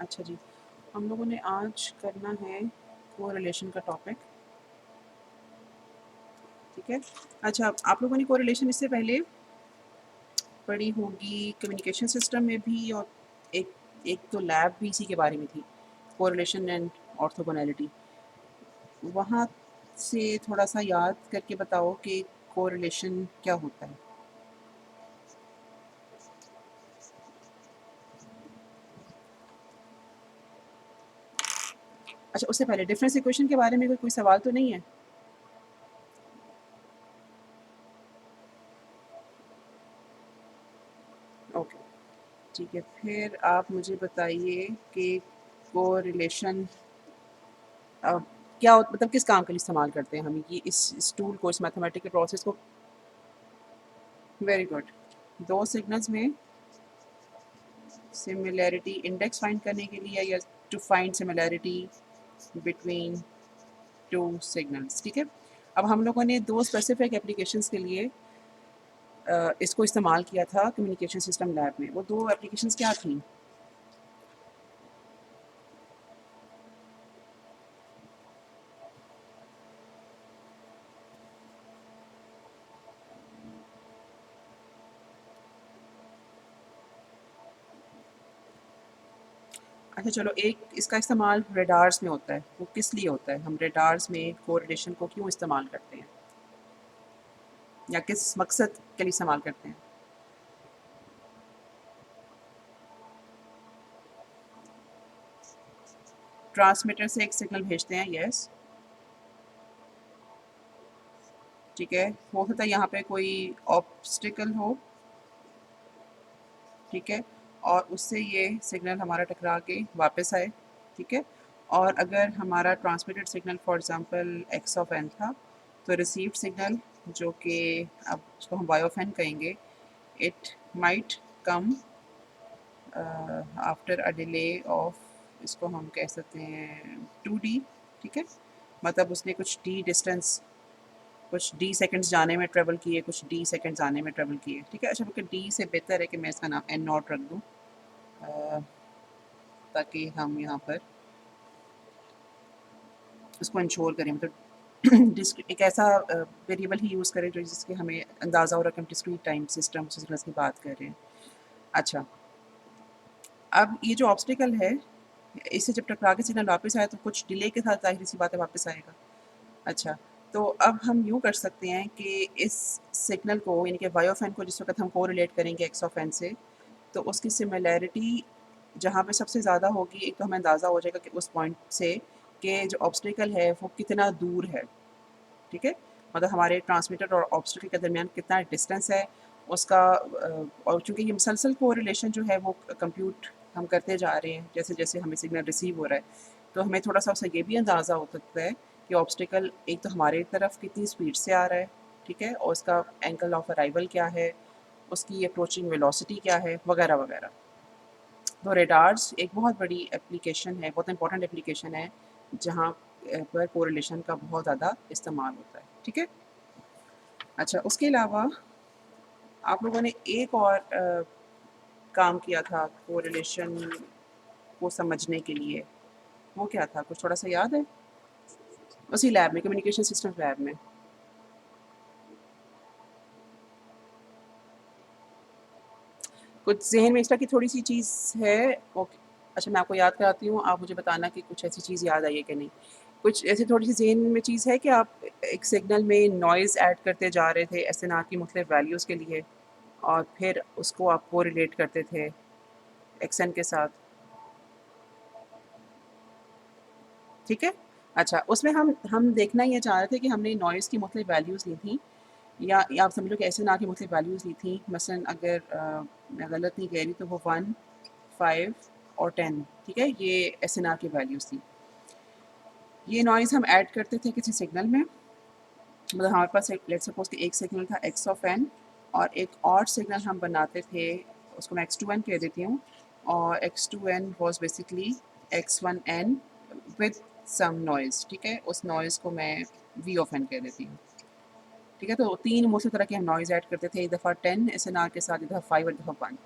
अच्छा जी, हम लोगों ने आज करना है कोरिलेशन का टॉपिक, ठीक है? अच्छा, आप लोगों ने कोरिलेशन इससे पहले पढ़ी होगी कम्युनिकेशन सिस्टम में भी, और एक एक तो लैब भी इसी के बारे में थी, कोरिलेशन एंड ऑर्थोगोनैलिटी। वहाँ से थोड़ा सा याद करके बताओ कि कोरिलेशन क्या होता है? अच्छा, उससे पहले डिफरेंस इक्वेशन के बारे में कोई सवाल तो नहीं है? ओके, ठीक है। फिर आप मुझे बताइए कि कोरिलेशन मतलब किस काम के लिए इस्तेमाल करते हैं हम ये इस टूल को, इस मैथमेटिकल प्रोसेस को? Very good. दो सिग्नल्स में सिमिलैरिटी इंडेक्स फाइंड करने के लिए, या to find similarity between two signals, ठीक है? अब हम लोगों ने दो स्पेसिफिक एप्लीकेशंस के लिए इसको इस्तेमाल किया था कम्युनिकेशन सिस्टम लैब में। वो दो एप्लीकेशंस क्या थी? अच्छा चलो, एक इसका इस्तेमाल रेडार्स में होता है। वो किस लिए होता है? हम रेडार्स में कोरिलेशन को क्यों इस्तेमाल करते हैं, या किस मकसद के लिए इस्तेमाल करते हैं? ट्रांसमीटर से एक सिग्नल भेजते हैं, यस, ठीक है। हो सकता है यहाँ पे कोई ऑब्स्टिकल हो, ठीक है, और उससे ये सिग्नल हमारा टकरा के वापस आए, ठीक है। और अगर हमारा transmitted signal for example x of n था, तो रिसीव्ड सिग्नल, जो कि अब उसको हम वाई ऑफ एन कहेंगे, it might come after a delay of, इसको हम कह सकते हैं 2D, ठीक है। मतलब उसने कुछ डी डिस्टेंस, कुछ डी सेकंड्स जाने में ट्रेवल किए, कुछ डी सेकंड्स आने में ट्रेवल किए, ठीक है। अच्छा, क्योंकि डी से बेहतर है कि मैं इसका नाम एन नॉट रख दूँ, ताकि हम यहाँ पर उसको इंश्योर करें, मतलब एक ऐसा वेरिएबल ही यूज़ करें जो जिसके हमें अंदाज़ा हो रहा है कि हम डिस्क्रीट टाइम सिस्टम सिग्नल्स की बात कर रहे हैं। अच्छा, अब ये जो ऑब्स्टिकल है, इससे जब टकरा के सिग्नल वापस आया तो कुछ डिले के साथ ज़ाहिर सी बात है वापस आएगा। अच्छा, तो अब हम यूँ कर सकते हैं कि इस सिग्नल को, यानी कि वाई ऑफ एन को जिस वक़्त हम कोरिलेट करेंगे एक्स ऑफ एन से, तो उसकी सिमिलैरिटी जहाँ पे सबसे ज़्यादा होगी, एक तो हमें अंदाज़ा हो जाएगा कि उस पॉइंट से कि जो ऑब्स्टिकल है वो कितना दूर है, ठीक है? मतलब हमारे ट्रांसमीटर और ऑब्स्टिकल के दरमियान कितना डिस्टेंस है उसका, और चूँकि ये मुसलसल कोरिलेशन जो है वो कंप्यूट हम करते जा रहे हैं जैसे-जैसे हमें सिग्नल रिसीव हो रहा है, तो हमें थोड़ा-सा उससे ये भी अंदाज़ा हो सकता है कि ऑब्स्टिकल एक तो हमारी तरफ कितनी स्पीड से आ रहा है, ठीक है? और उसका एंगल ऑफ अराइवल क्या है, उसकी अप्रोचिंग वेलोसिटी क्या है, वगैरह-वगैरह। तो रेडार्स एक बहुत बड़ी एप्लीकेशन है, बहुत इंपॉर्टेंट एप्लीकेशन है, जहाँ पर कोरिलेशन का बहुत ज़्यादा इस्तेमाल होता है, ठीक है। अच्छा, उसके अलावा आप लोगों ने एक और काम किया था कोरिलेशन को समझने के लिए, वो क्या था? कुछ थोड़ा सा याद है? उसी लैब में, कम्युनिकेशन सिस्टम लैब में। कुछ जहन में एक्स्ट्रा की थोड़ी सी चीज़ है? ओके, अच्छा मैं आपको याद कराती हूँ, आप मुझे बताना कि कुछ ऐसी चीज़ याद आई है कि नहीं। कुछ ऐसी थोड़ी सी जहन में चीज़ है कि आप एक सिग्नल में नॉइज़ ऐड करते जा रहे थे एसएनआर की मुख्तलिफ वैल्यूज़ के लिए, और फिर उसको आप कोरिलेट करते थे एक्सएन के साथ, ठीक है? अच्छा, उसमें हम देखना ये चाह रहे थे कि हमने नॉइज़ की मुख्तलिफ वैल्यूज़ ली थी, या आप समझ लो कि एसएनआर की मुख्तलिफ वैल्यूज़ ली थी। मसलन अगर मैं गलत नहीं कह रही तो वो 1, 5 और 10, ठीक है? ये एसएनआर की वैल्यूज़ थी। ये नॉइज़ हम ऐड करते थे किसी सिग्नल में, मतलब हमारे पास एक, लेट्स सपोज़ कि एक सिग्नल था एक्स ऑफ एन, और एक और सिग्नल हम बनाते थे, उसको मैं x2n कह देती हूँ, और x2n was basically x1n with some noise, ठीक है? उस नॉइज़ को मैं v ऑफ n कह देती हूँ, ठीक है? तो 3 मुख्तलिफ तरह के हम नॉइज़ ऐड करते थे, एक दफ़ा 10 एसएनआर के साथ, एक दफ़ा 5 और एक दफ़ा 1।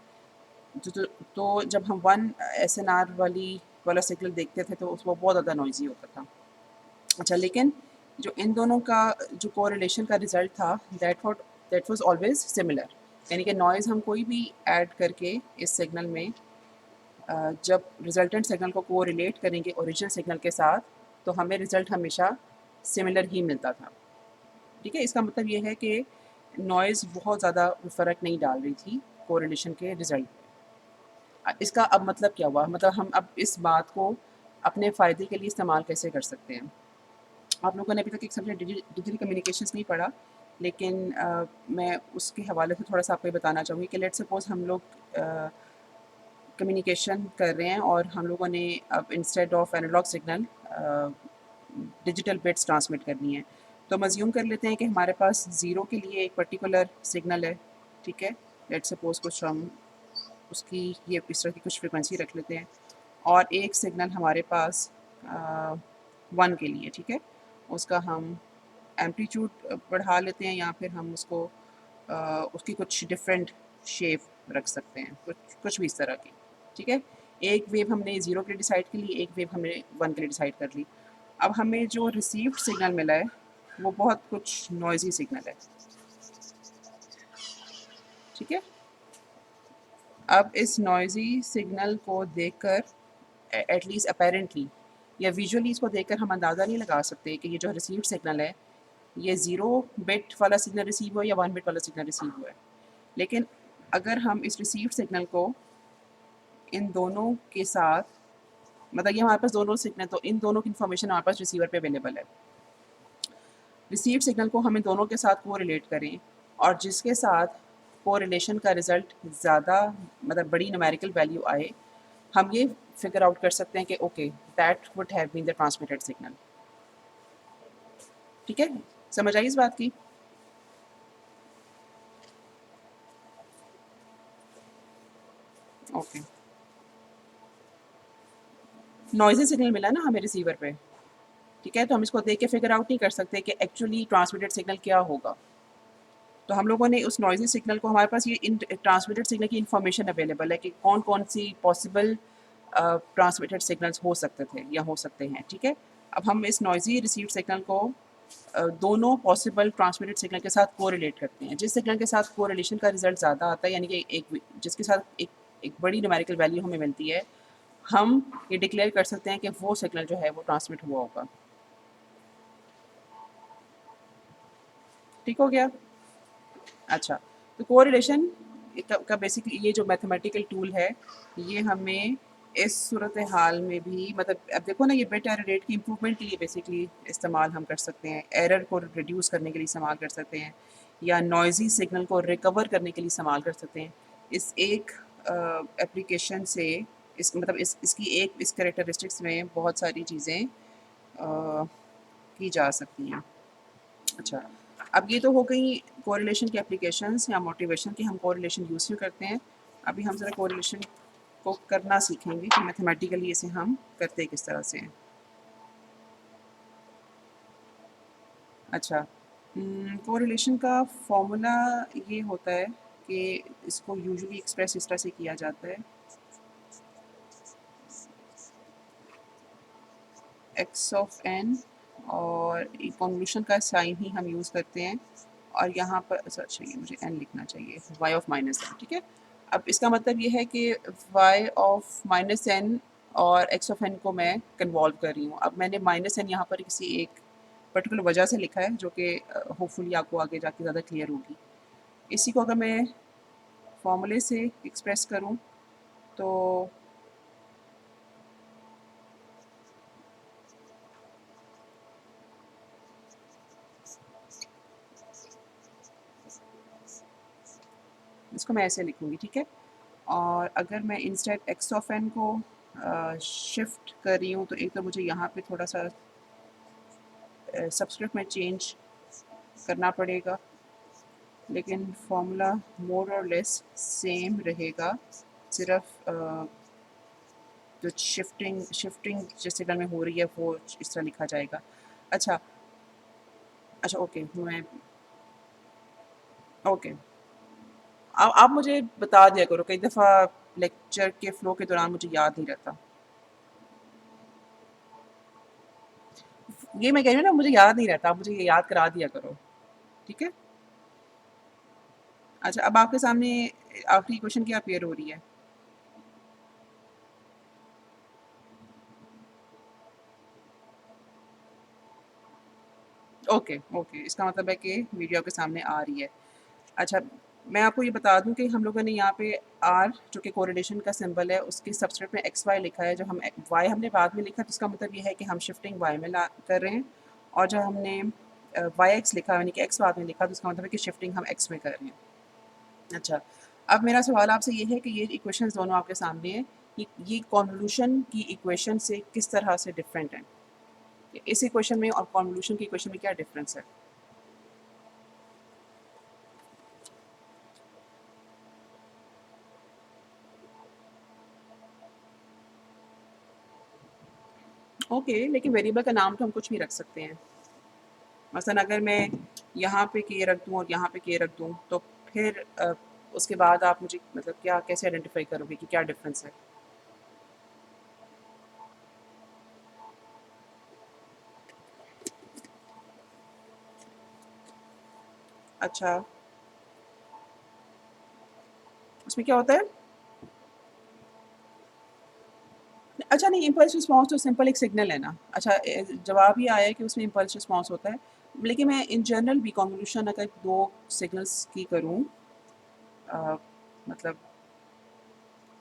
तो जब हम 1 एसएनआर वाला सिग्नल देखते थे तो वो बहुत ज़्यादा नॉइज़ी होता था। अच्छा, लेकिन जो इन दोनों का जो कोरिलेशन का रिज़ल्ट था, दैट वाज़ ऑलवेज़ सिमिलर। यानी कि नॉइज़ हम कोई भी ऐड करके इस सिग्नल में जब रिज़ल्टेंट सिग्नल को कोरिलेट करेंगे ओरिजिनल सिग्नल के साथ, तो हमें रिज़ल्ट हमेशा सिमिलर ही मिलता था। ठीक है? इसका मतलब ये है कि नॉइज़ बहुत ज़्यादा फ़र्क नहीं डाल रही थी कोरिलेशन के रिज़ल्ट में। इसका अब मतलब क्या हुआ? मतलब हम अब इस बात को अपने फ़ायदे के लिए इस्तेमाल कैसे कर सकते हैं? आप लोगों ने अभी तक एक सब्जेक्ट डिजिटल कम्युनिकेशंस नहीं पढ़ा, लेकिन मैं उसके हवाले से थोड़ा-सा आपको ये बताना चाहूँगी कि लेट्स सपोज़ हम लोग कम्युनिकेशन कर रहे हैं और हम लोगों ने अब instead of analog signal digital bits transmit करनी है। तो हम अज़्यूम कर लेते हैं कि हमारे पास ज़ीरो के लिए एक पर्टिकुलर सिग्नल है, ठीक है? लेट्स सपोज़ कुछ हम उसकी ये इस तरह की कुछ फ्रीक्वेंसी रख लेते हैं और एक सिग्नल हमारे पास 1 के लिए, ठीक है? उसका हम एम्पलीट्यूड बढ़ा लेते हैं या फिर हम उसको उसकी कुछ डिफरेंट शेप रख सकते हैं, कुछ कुछ भी इस तरह की, ठीक है? एक वेव हमने 0 के लिए डिसाइड कर ली, एक वेव हमने 1 के लिए डिसाइड कर ली। अब हमें जो रिसीव्ड सिग्नल मिला है, वो बहुत कुछ नॉइज़ी सिग्नल है, ठीक है? अब इस नॉइज़ी सिग्नल को देखकर एटलीस्ट अपैरेंटली या विजुअली इसको देखकर हम अंदाज़ा नहीं लगा सकते कि ये जो रिसीव्ड सिग्नल है, ये 0 बिट वाला सिग्नल रिसीव हुआ है या 1 बिट वाला सिग्नल रिसीव हुआ है। लेकिन अगर हम इस रिसीव्ड सिग्नल को इन दोनों के साथ मतलब ये हमारे पास दोनों सिग्नल तो इन दोनों की इन्फॉर्मेशन हमारे पास रिसीवर पे अवेलेबल है। रिसीव्ड सिग्नल को हम इन दोनों के साथ कोरिलेट करें और जिसके साथ कोरिलेशन का रिज़ल्ट ज़्यादा मतलब बड़ी न्यूमेरिकल वैल्यू आए, हम ये फिगर आउट कर सकते हैं कि okay that would have been the transmitted signal. ठीक है? समझ आई इस बात की? ओके। नॉइज़ी सिग्नल मिला ना हमें रिसीवर पे, ठीक है? तो हम इसको देख के फिगर आउट नहीं कर सकते कि एक्चुअली ट्रांसमिटेड सिग्नल क्या होगा। तो हम लोगों ने उस नॉइज़ी सिग्नल को हमारे पास ये इन ट्रांसमिटेड सिग्नल की इन्फॉर्मेशन अवेलेबल है कि कौन-कौन सी पॉसिबल ट्रांसमिटेड सिग्नल्स हो सकते थे या हो सकते हैं, ठीक है? अब हम इस नॉइज़ी रिसीव्ड सिग्नल को दोनों पॉसिबल ट्रांसमिटेड सिग्नल के साथ कोरिलेट करते हैं। जिस सिग्नल के साथ कोरिलेशन का रिज़ल्ट ज़्यादा आता है यानी कि एक जिसके साथ एक बड़ी न्यूमेरिकल वैल्यू हमें मिलती है, हम ये डिक्लेयर कर सकते हैं कि वो सिग्नल जो है वो ट्रांसमिट हुआ होगा। ठीक हो गया? अच्छा, तो कोरिलेशन का बेसिकली ये जो मैथमेटिकल टूल है, ये हमें इस सूरत हाल में भी मतलब अब देखो ना ये बिट एरर रेट की इम्प्रूवमेंट के लिए बेसिकली इस्तेमाल हम कर सकते हैं, एरर को रिड्यूस करने के लिए इस्तेमाल कर सकते हैं या नॉइज़ी सिग्नल को रिकवर करने के लिए इस्तेमाल कर सकते हैं। इस एक एप्लीकेशन से इस मतलब इसकी एक इस कैरेक्टरिस्टिक्स में बहुत सारी चीज़ें की जा सकती हैं। अच्छा, अब ये तो हो गई कोरिलेशन की एप्लीकेशंस या मोटिवेशन की हम कोरिलेशन यूज़ क्यों करते हैं। अभी हम ज़रा कोरिलेशन को करना सीखेंगे कि मैथमेटिकली इसे हम करते किस तरह से हैं। अच्छा, कोरिलेशन का फ़ॉर्मूला ये होता है कि इसको यूजुअली एक्सप्रेस इस तरह से किया जाता है, एक्स ऑफ एन और कन्वोल्यूशन का साइन ही हम यूज़ करते हैं और यहाँ पर अच्छा ये मुझे एन लिखना चाहिए वाई ऑफ माइनस एन, ठीक है? अब इसका मतलब ये है कि वाई ऑफ माइनस एन और एक्स ऑफ एन को मैं कन्वॉल्व कर रही हूँ। अब मैंने माइनस एन यहाँ पर किसी एक पर्टिकुलर वजह से लिखा है जो कि होपफुली आपको आगे जाके ज़्यादा क्लियर होगी। इसी को अगर मैं फॉर्मूले से एक्सप्रेस करूँ तो इसको मैं ऐसे लिखूँगी, ठीक है? और अगर मैं इंस्टेड एक्स ऑफ एन को शिफ्ट कर रही हूँ तो एक तो मुझे यहाँ पे थोड़ा सा सब्सक्रिप्ट में चेंज करना पड़ेगा, लेकिन फॉर्मूला मोर और लेस सेम रहेगा। सिर्फ जो शिफ्टिंग शिफ्टिंग जिस सिग्नल में हो रही है वो इस तरह लिखा जाएगा। अच्छा, अच्छा ओके मैं ओके। आप मुझे बता दिया करो, कई दफ़ा लेक्चर के फ्लो के दौरान मुझे याद नहीं रहता। ये मैं कह रही हूँ ना, मुझे याद नहीं रहता, मुझे ये याद करा दिया करो, ठीक है? अच्छा, अब आपके सामने आखिरी क्वेश्चन क्या अपीयर हो रही है? ओके, ओके, इसका मतलब है कि वीडियो आपके सामने आ रही है। अच्छा, मैं आपको ये बता दूँ कि हम लोगों ने यहाँ पे आर जो कि कोरिलेशन का सिंबल है, उसके सबस्क्रिप्ट में एक्स वाई लिखा है। जो हम वाई हमने बाद में लिखा, तो इसका मतलब ये है कि हम शिफ्टिंग वाई में ला कर रहे हैं, और जो हमने वाई एक्स लिखा यानी कि एक्स बाद में लिखा, तो इसका मतलब है कि शिफ्टिंग हम एक्स में कर रहे हैं। अच्छा, अब मेरा सवाल आपसे ये है कि ये इक्वेशंस दोनों आपके सामने हैं, ये कॉन्वोल्यूशन की इक्वेशन से किस तरह से डिफरेंट हैं? इस इक्वेशन में और कॉन्वोल्यूशन की इक्वेशन में क्या डिफरेंस है? ओके, लेकिन वेरिएबल का नाम तो हम कुछ भी रख सकते हैं। मसलन अगर मैं यहाँ पे के रख दूँ और यहाँ पे के रख दूँ, तो फिर उसके बाद आप मुझे मतलब क्या कैसे आइडेंटिफाई करोगे कि क्या डिफरेंस है? अच्छा, उसमें क्या होता है? अच्छा नहीं, इम्पल्स रिस्पॉन्स तो सिंपल एक सिग्नल है ना। अच्छा, जवाब ये आया है कि उसमें इम्पल्स रिस्पॉन्स होता है, लेकिन मैं इन जनरल भी कन्वोल्यूशन अगर दो सिग्नल्स की करूँ, अ, मतलब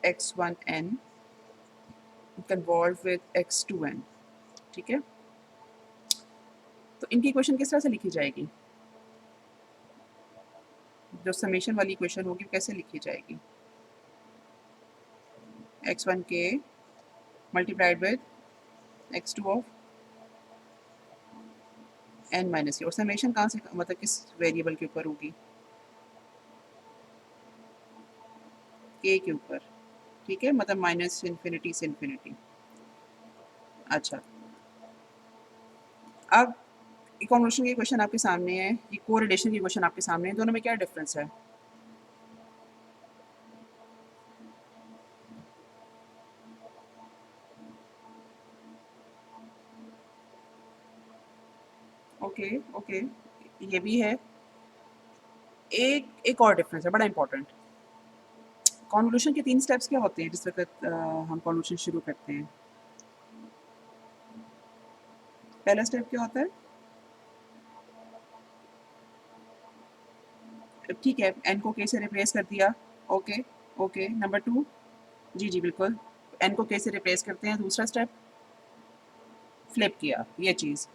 x1n कन्वॉल्व विद x2n, ठीक है? तो इनकी इक्वेशन किस तरह से लिखी जाएगी? जो समेशन वाली इक्वेशन होगी वो कैसे लिखी जाएगी? x1k multiplied with x2 of n minus के, और समेशन कहाँ से मतलब किस वेरिएबल के ऊपर होगी? k के ऊपर, ठीक है? मतलब माइनस इन्फिनिटी से इन्फिनिटी। अच्छा, अब कन्वोल्यूशन की क्वेश्चन आपके सामने है, ये कोरिलेशन की क्वेश्चन आपके सामने है, दोनों में क्या डिफरेंस है? ओके, ओके, ये भी है। एक एक और डिफरेंस है बड़ा इंपॉर्टेंट। कन्वोल्यूशन के 3 स्टेप्स क्या होते हैं जिस वक़्त हम कन्वोल्यूशन शुरू करते हैं? पहला स्टेप क्या होता है? ठीक है, n को k से रिप्लेस कर दिया। Okay, okay, number 2? जी, जी, बिल्कुल। n को k से रिप्लेस करते हैं, दूसरा स्टेप? फ्लिप किया, ये चीज़।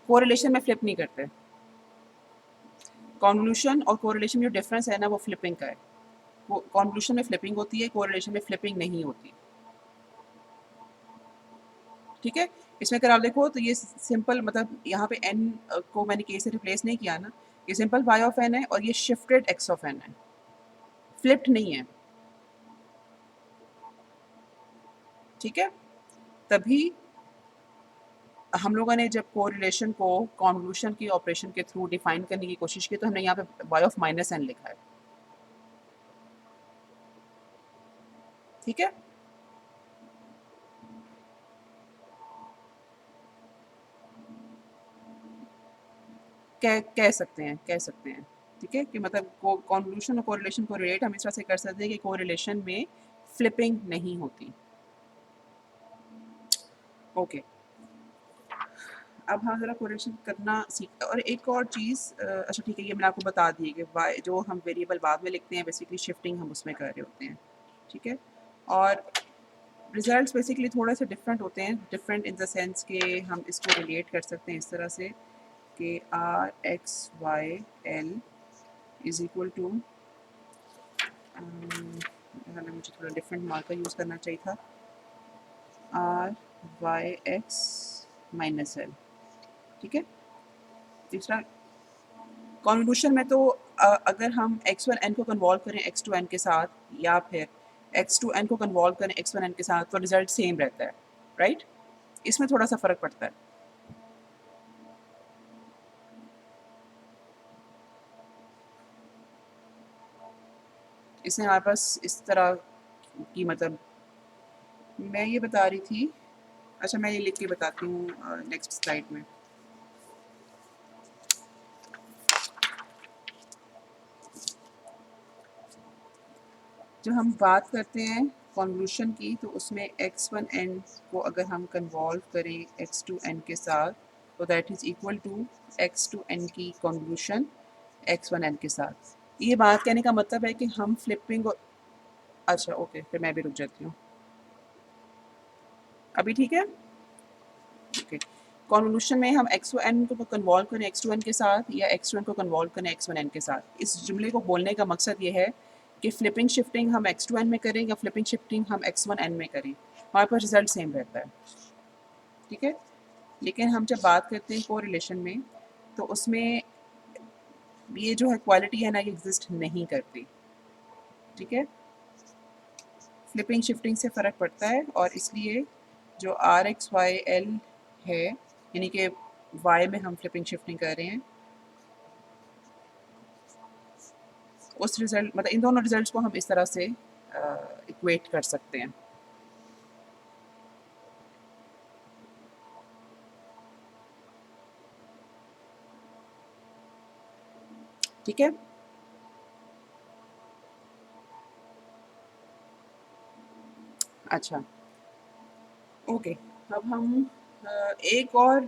कोरिलेशन में फ्लिप नहीं करते। कन्वोल्यूशन और कोरिलेशन में जो डिफरेंस है ना, वो फ्लिपिंग का है। वो कन्वोल्यूशन में फ्लिपिंग होती है, कोरिलेशन में फ्लिपिंग नहीं होती। ठीक है? इसमें अगर आप देखो तो ये सिंपल मतलब यहाँ पे n को मैंने k से रिप्लेस नहीं किया ना, ये सिंपल y ऑफ n है और ये शिफ्टेड x ऑफ n है, फ्लिप्ड नहीं है। ठीक है? तभी हम लोगों ने जब कोरिलेशन को कन्वोल्यूशन की ऑपरेशन के थ्रू डिफाइन करने की कोशिश की, तो हमने यहाँ पे y ऑफ माइनस n लिखा है। ठीक है? कह सकते हैं, कह सकते हैं। ठीक है? कि मतलब को कन्वोल्यूशन और कोरिलेशन को रिलेट हम इस तरह से कर सकते हैं कि कोरिलेशन में फ्लिपिंग नहीं होती। ओके। अब हाँ, ज़रा कोरिलेशन करना सीख, और एक और चीज़, अच्छा ठीक है, ये मैंने आपको बता दी है कि वाई जो हम वेरिएबल बाद में लिखते हैं बेसिकली शिफ्टिंग हम उसमें कर रहे होते हैं। ठीक है? और रिजल्ट्स बेसिकली थोड़े से डिफरेंट होते हैं, डिफरेंट इन द सेंस कि हम इसको रिलेट कर सकते हैं इस तरह से कि R x y l is equal to, मुझे थोड़ा डिफरेंट मार्कर यूज़ करना चाहिए था, R y x minus l. ठीक है? तीसरा कन्वोल्यूशन में तो अगर हम x1n को कन्वॉल्व करें x2n के साथ, या फिर x2n को कन्वॉल्व करें x1n के साथ, तो रिजल्ट सेम रहता है, राइट? इसमें थोड़ा सा फ़र्क पड़ता है। इसमें हमारे पास इस तरह की मतलब मैं ये बता रही थी। अच्छा, मैं ये लिख के बताती हूँ नेक्स्ट स्लाइड में। जब हम बात करते हैं कॉन्वोल्यूशन की, तो उसमें x1n को अगर हम कन्वॉल्व करें x2n के साथ, तो that is equal to x2n की कॉन्वोल्यूशन x1n के साथ। ये बात कहने का मतलब है कि हम फ्लिपिंग और अच्छा ओके, फिर मैं भी रुक जाती हूँ। अभी ठीक है? ओके। कॉन्वोल्यूशन में हम x1n को कन्वॉल्व करें x2n के साथ या x2n को कन्वॉल्व करें x1n के साथ। इस जुमले को बोलने का मकसद ये है कि फ्लिपिंग शिफ्टिंग हम x2n में करें या फ्लिपिंग शिफ्टिंग हम x1n में करें, हमारे पास रिजल्ट सेम रहता है। ठीक है? लेकिन हम जब बात करते हैं कोरिलेशन में, तो उसमें ये जो है क्वालिटी है ना, ये एग्जिस्ट नहीं करती। ठीक है? फ्लिपिंग शिफ्टिंग से फ़र्क पड़ता है और इसलिए जो आर एक्स वाई एल है, यानी कि वाई में हम फ्लिपिंग शिफ्टिंग कर रहे हैं, उस रिज़ल्ट मतलब इन दोनों रिज़ल्ट्स को हम इस तरह से इक्वेट कर सकते हैं। ठीक है? अच्छा, ओके। अब हम एक और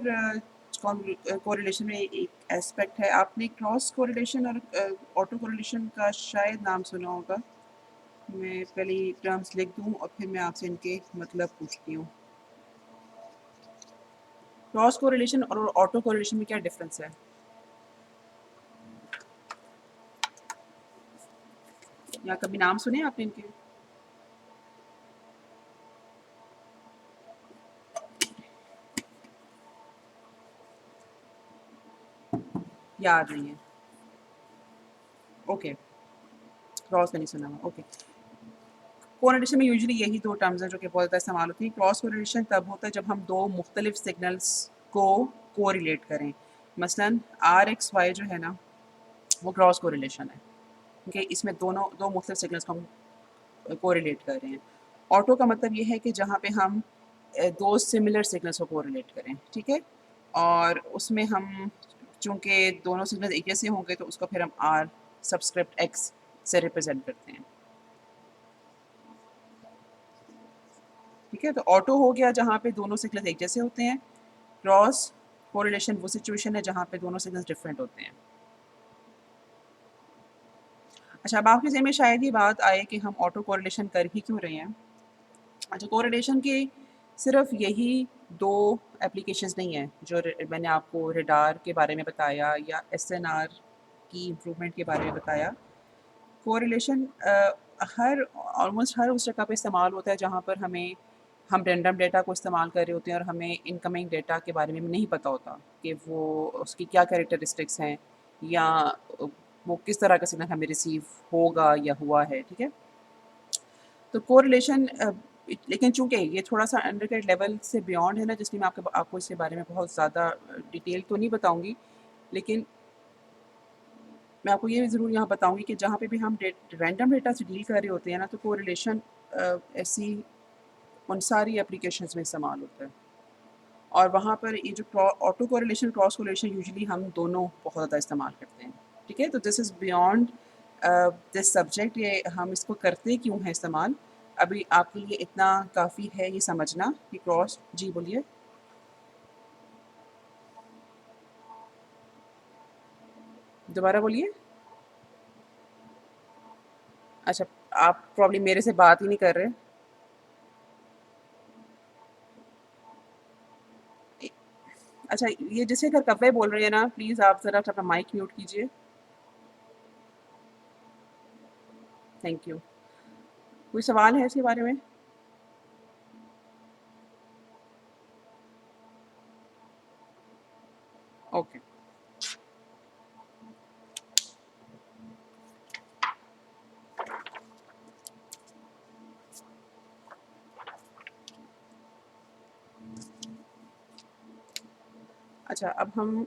कोरिलेशन में एक एस्पेक्ट है। आपने क्रॉस कोरिलेशन और ऑटो कोरिलेशन का शायद नाम सुना होगा। मैं पहले ये टर्म्स लिख दूँ और फिर मैं आपसे इनके मतलब पूछती हूँ। क्रॉस कोरिलेशन और ऑटो कोरिलेशन में क्या डिफरेंस है? या कभी नाम सुने आपने इनके? याद नहीं है। ओके, क्रॉस का नहीं सुना हुआ। ओके। कोरिलेशन में यूजुअली यही दो टर्म्स हैं जो कि बहुत ज़्यादा इस्तेमाल होती हैं। क्रॉस कोरिलेशन तब होता है जब हम दो मुख्तलिफ सिग्नल्स को कोरिलेट करें। मसलन आर एक्स वाई जो है ना, वो क्रॉस कोरिलेशन है। ओके, इसमें दोनों दो मुख्तलिफ सिग्नल्स को हम कोरिलेट कर रहे हैं। ऑटो का मतलब ये है कि जहाँ पे हम दो सिमिलर सिग्नल्स को कोरिलेट करें। ठीक है? और उसमें हम चूँकि दोनों सिग्नल एक जैसे होंगे, तो उसको फिर हम आर सबस्क्रिप्ट एक्स से रिप्रेजेंट करते हैं। ठीक है? तो ऑटो हो गया जहाँ पे दोनों सिग्नल्स एक जैसे होते हैं। क्रॉस कोरिलेशन वो सिचुएशन है जहाँ पे दोनों सिग्नल्स डिफरेंट होते हैं। अच्छा, अब आपके ज़हन में शायद ये बात आए कि हम ऑटो कोरिलेशन कर ही क्यों रहे हैं? अच्छा, कोरिलेशन के सिर्फ यही दो एप्लीकेशंस नहीं हैं जो मैंने आपको रडार के बारे में बताया या एसएनआर की इम्प्रूवमेंट के बारे में बताया। कोरिलेशन हर ऑलमोस्ट हर उस जगह पे इस्तेमाल होता है जहाँ पर हम रैंडम डेटा को इस्तेमाल कर रहे होते हैं और हमें इनकमिंग डेटा के बारे में नहीं पता होता कि वो उसकी क्या कैरेक्टरिस्टिक्स हैं या वो किस तरह का सिग्नल हमें रिसीव होगा या हुआ है। ठीक है? तो कोरिलेशन लेकिन चूंकि ये थोड़ा सा अंडरग्रेड लेवल से बियॉन्ड है ना, जिसलिए मैं आपको इसके बारे में बहुत ज़्यादा डिटेल तो नहीं बताऊंगी। लेकिन मैं आपको ये ज़रूर यहाँ बताऊंगी कि जहाँ पे भी हम रैंडम डेटा से डील कर रहे होते हैं ना, तो कोरिलेशन ऐसी उन सारी एप्लीकेशंस में इस्तेमाल होता है। और वहाँ पर ये जो auto correlation cross correlation usually हम दोनों बहुत ज़्यादा इस्तेमाल करते हैं। ठीक है? तो this is beyond this subject. ये हम इसको करते क्यों हैं इस्तेमाल, अभी आपके लिए इतना काफ़ी है ये समझना कि क्रॉस जी बोलिए। दोबारा बोलिए। अच्छा, आप प्रॉब्लम मेरे से बात ही नहीं कर रहे। ए- अच्छा, ये जिसे घर कव्वे बोल रहे हैं ना, प्लीज़ आप ज़रा अपना माइक म्यूट कीजिए। Thank you. कोई सवाल है इसके बारे में? ओके। अच्छा, अब हम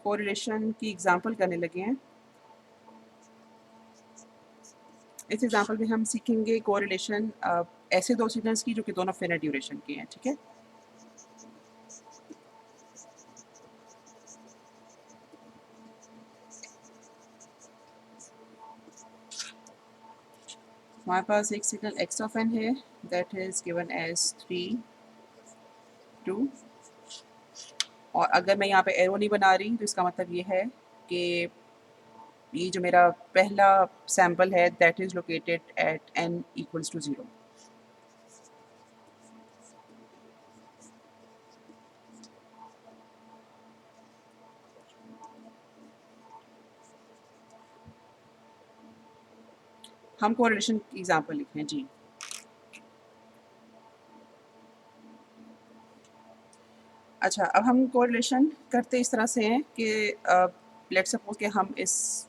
कोरिलेशन की एग्जांपल करने लगे हैं। इस एग्जांपल में हम सीखेंगे कोरिलेशन ऐसे दो सिग्नल्स की जो कि दोनों फिनिट ड्यूरेशन के हैं, ठीक है। हमारे पास एक सिग्नल एक्स ऑफ एन है दैट इज गिवन एज 3 2, और अगर मैं यहाँ पे एरो नहीं बना रही तो इसका मतलब ये है कि ये जो मेरा पहला सैम्पल है that is located at n equals to 0। हम कोरिलेशन की एग्जांपल लिख रहे हैं जी। अच्छा, अब हम कोरिलेशन करते इस तरह से हैं कि लेट्स सपोज कि हम इस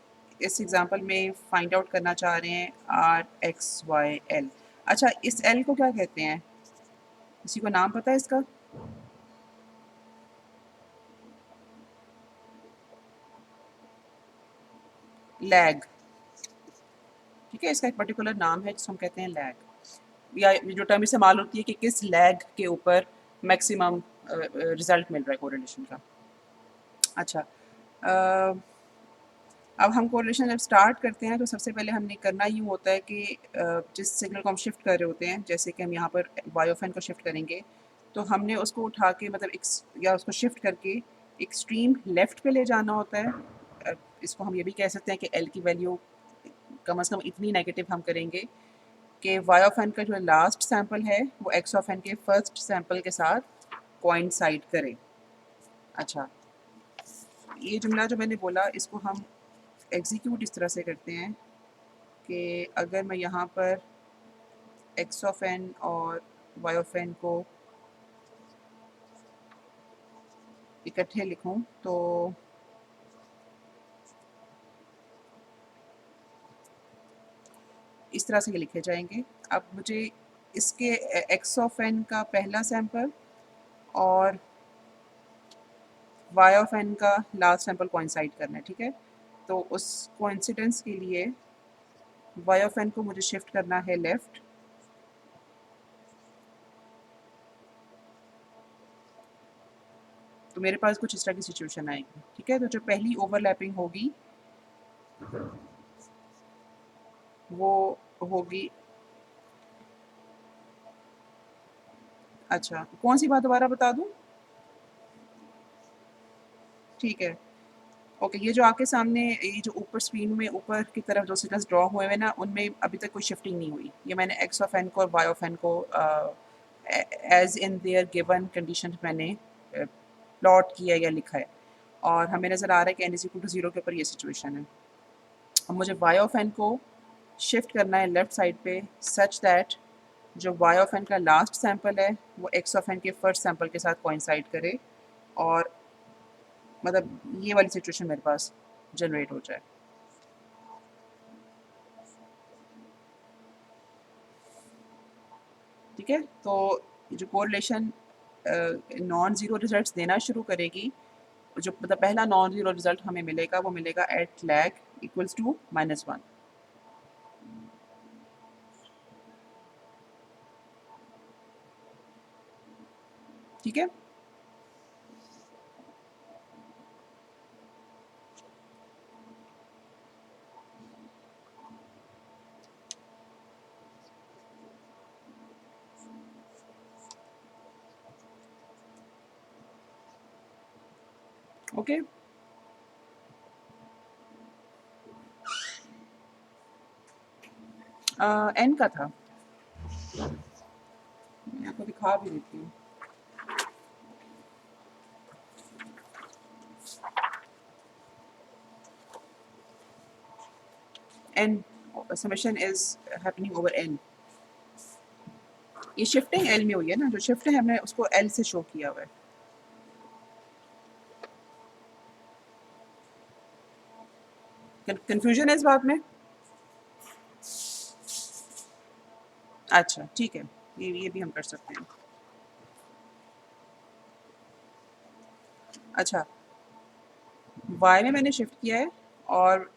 एग्जांपल में फाइंड आउट करना चाह रहे हैं आर एक्स वाई एल। अच्छा, इस एल को क्या कहते हैं? किसी को नाम पता है इसका? लैग, ठीक है, इसका एक पर्टिकुलर नाम है जिसको हम कहते हैं लैग, या जो टर्म इससे मालूम होती है कि किस लैग के ऊपर मैक्सिमम रिजल्ट मिल रहा है कोरिलेशन का। अच्छा, अ, अब हम कोरिलेशन जब स्टार्ट करते हैं तो सबसे पहले हमने करना यूँ होता है कि जिस सिग्नल को हम शिफ्ट कर रहे होते हैं, जैसे कि हम यहाँ पर वाई ऑफ एन को शिफ्ट करेंगे, तो हमने उसको उठा के मतलब या उसको शिफ्ट करके एक्सट्रीम लेफ्ट पे ले जाना होता है। इसको हम ये भी कह सकते हैं कि एल की वैल्यू कम से कम इतनी नेगेटिव हम करेंगे कि वाई ऑफ एन का जो लास्ट सैंपल है वो एक्स ऑफ एन के फर्स्ट सैंपल के साथ कोइंसाइड करे। अच्छा, ये जुमला जो मैंने बोला इसको हम एग्जीक्यूट इस तरह से करते हैं कि अगर मैं यहाँ पर एक्स ऑफ एन और वाई ऑफ एन को इकट्ठे लिखूँ तो इस तरह से ये लिखे जाएंगे। अब मुझे इसके एक्स ऑफ एन का पहला सैंपल और वाई ऑफ एन का लास्ट सैंपल कोइंसाइड करना है, ठीक है। तो उस कोइंसिडेंस के लिए वाई ऑफ एन को मुझे शिफ्ट करना है लेफ़्ट, तो मेरे पास कुछ इस तरह की सिचुएशन आएगी, ठीक है। तो जो पहली ओवरलैपिंग होगी वो होगी, अच्छा कौन सी बात दोबारा बता दूँ? ठीक है, ओके, ये जो आपके सामने ये जो ऊपर स्क्रीन में ऊपर की तरफ जो सिग्नल्स ड्रॉ हुए हैं ना, उनमें अभी तक कोई शिफ्टिंग नहीं हुई। ये मैंने एक्स ऑफ एन को और वाई ऑफ एन को as in their given condition मैंने प्लॉट किया या लिखा है, और हमें नज़र आ रहा है कि एन इज इक्वल टू 0 के ऊपर ये सिचुएशन है। अब मुझे वाई ऑफ एन को शिफ्ट करना है लेफ़्ट साइड पे सच दैट जो वाई ऑफ एन का लास्ट सैंपल है वो एक्स ऑफ एन के फर्स्ट सैंपल के साथ कोइंसाइड करे, और मतलब ये वाली सिचुएशन मेरे पास जनरेट हो जाए। ठीक है, तो जो कोरिलेशन नॉन ज़ीरो रिजल्ट्स देना शुरू करेगी, जो मतलब पहला नॉन ज़ीरो रिजल्ट हमें मिलेगा वो मिलेगा एट लैग इक्वल्स टू -1। ठीक है, ओके। एन का था, मैं आपको दिखा भी देती हूँ। N summation is happening over n. ये शिफ्टिंग एल में हुई है ना, जो शिफ्ट है हमने उसको एल से शो किया हुआ है। कंफ्यूजन है इस बात में? अच्छा ठीक है, ये भी हम कर सकते हैं। अच्छा, वाई में मैंने शिफ्ट किया है, और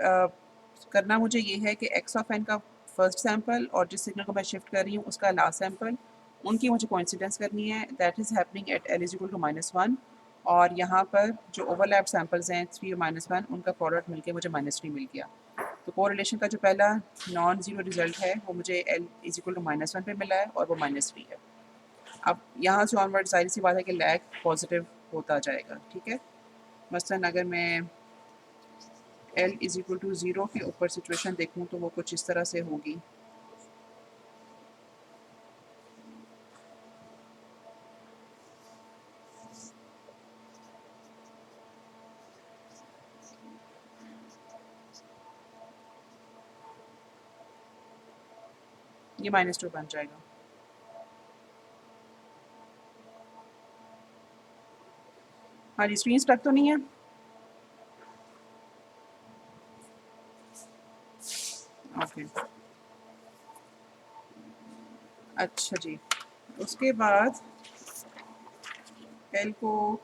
करना मुझे ये है कि एक्स ऑफ एन का फर्स्ट सैम्पल और जिस सिग्नल को मैं शिफ्ट कर रही हूँ उसका लास्ट सैम्पल, उनकी मुझे कोइंसिडेंस करनी है, that is happening at l is equal to -1। और यहाँ पर जो ओवरलैप सैम्पल्स हैं 3 और -1, उनका प्रोडक्ट मिलके मुझे -3 मिल गया। तो कोरिलेशन का जो पहला नॉन ज़ीरो रिजल्ट है वो मुझे l इज़ इक्वल टू -1 पे मिला है और वो -3 है। अब यहाँ से ऑनवर्ड ज़ाहिर सी बात है कि लैग पॉजिटिव होता जाएगा, ठीक है। मसलन अगर मैं l इज़ इक्वल टू 0 के ऊपर सिचुएशन देखूँ तो वो कुछ इस तरह से होगी। ये -2 बन जाएगा। हाँ जी, स्क्रीन स्टक तो नहीं है? ओके, अच्छा जी। उसके बाद l को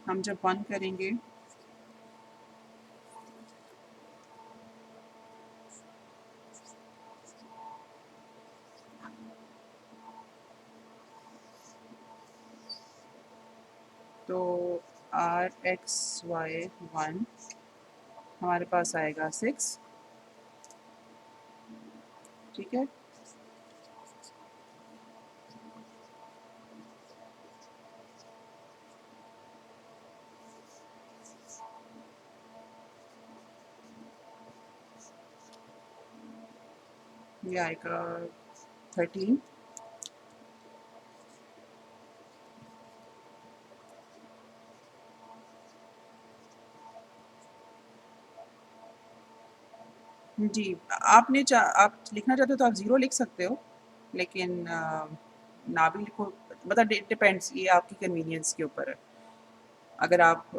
हम जब 1 करेंगे तो rxy1 हमारे पास आएगा 6, ठीक है। ये आएगा 13। जी, आप लिखना चाहते हो तो आप ज़ीरो लिख सकते हो, लेकिन ना भी लिखो, मतलब इट डिपेंड्स, ये आपकी कन्वीनियंस के ऊपर है। अगर आप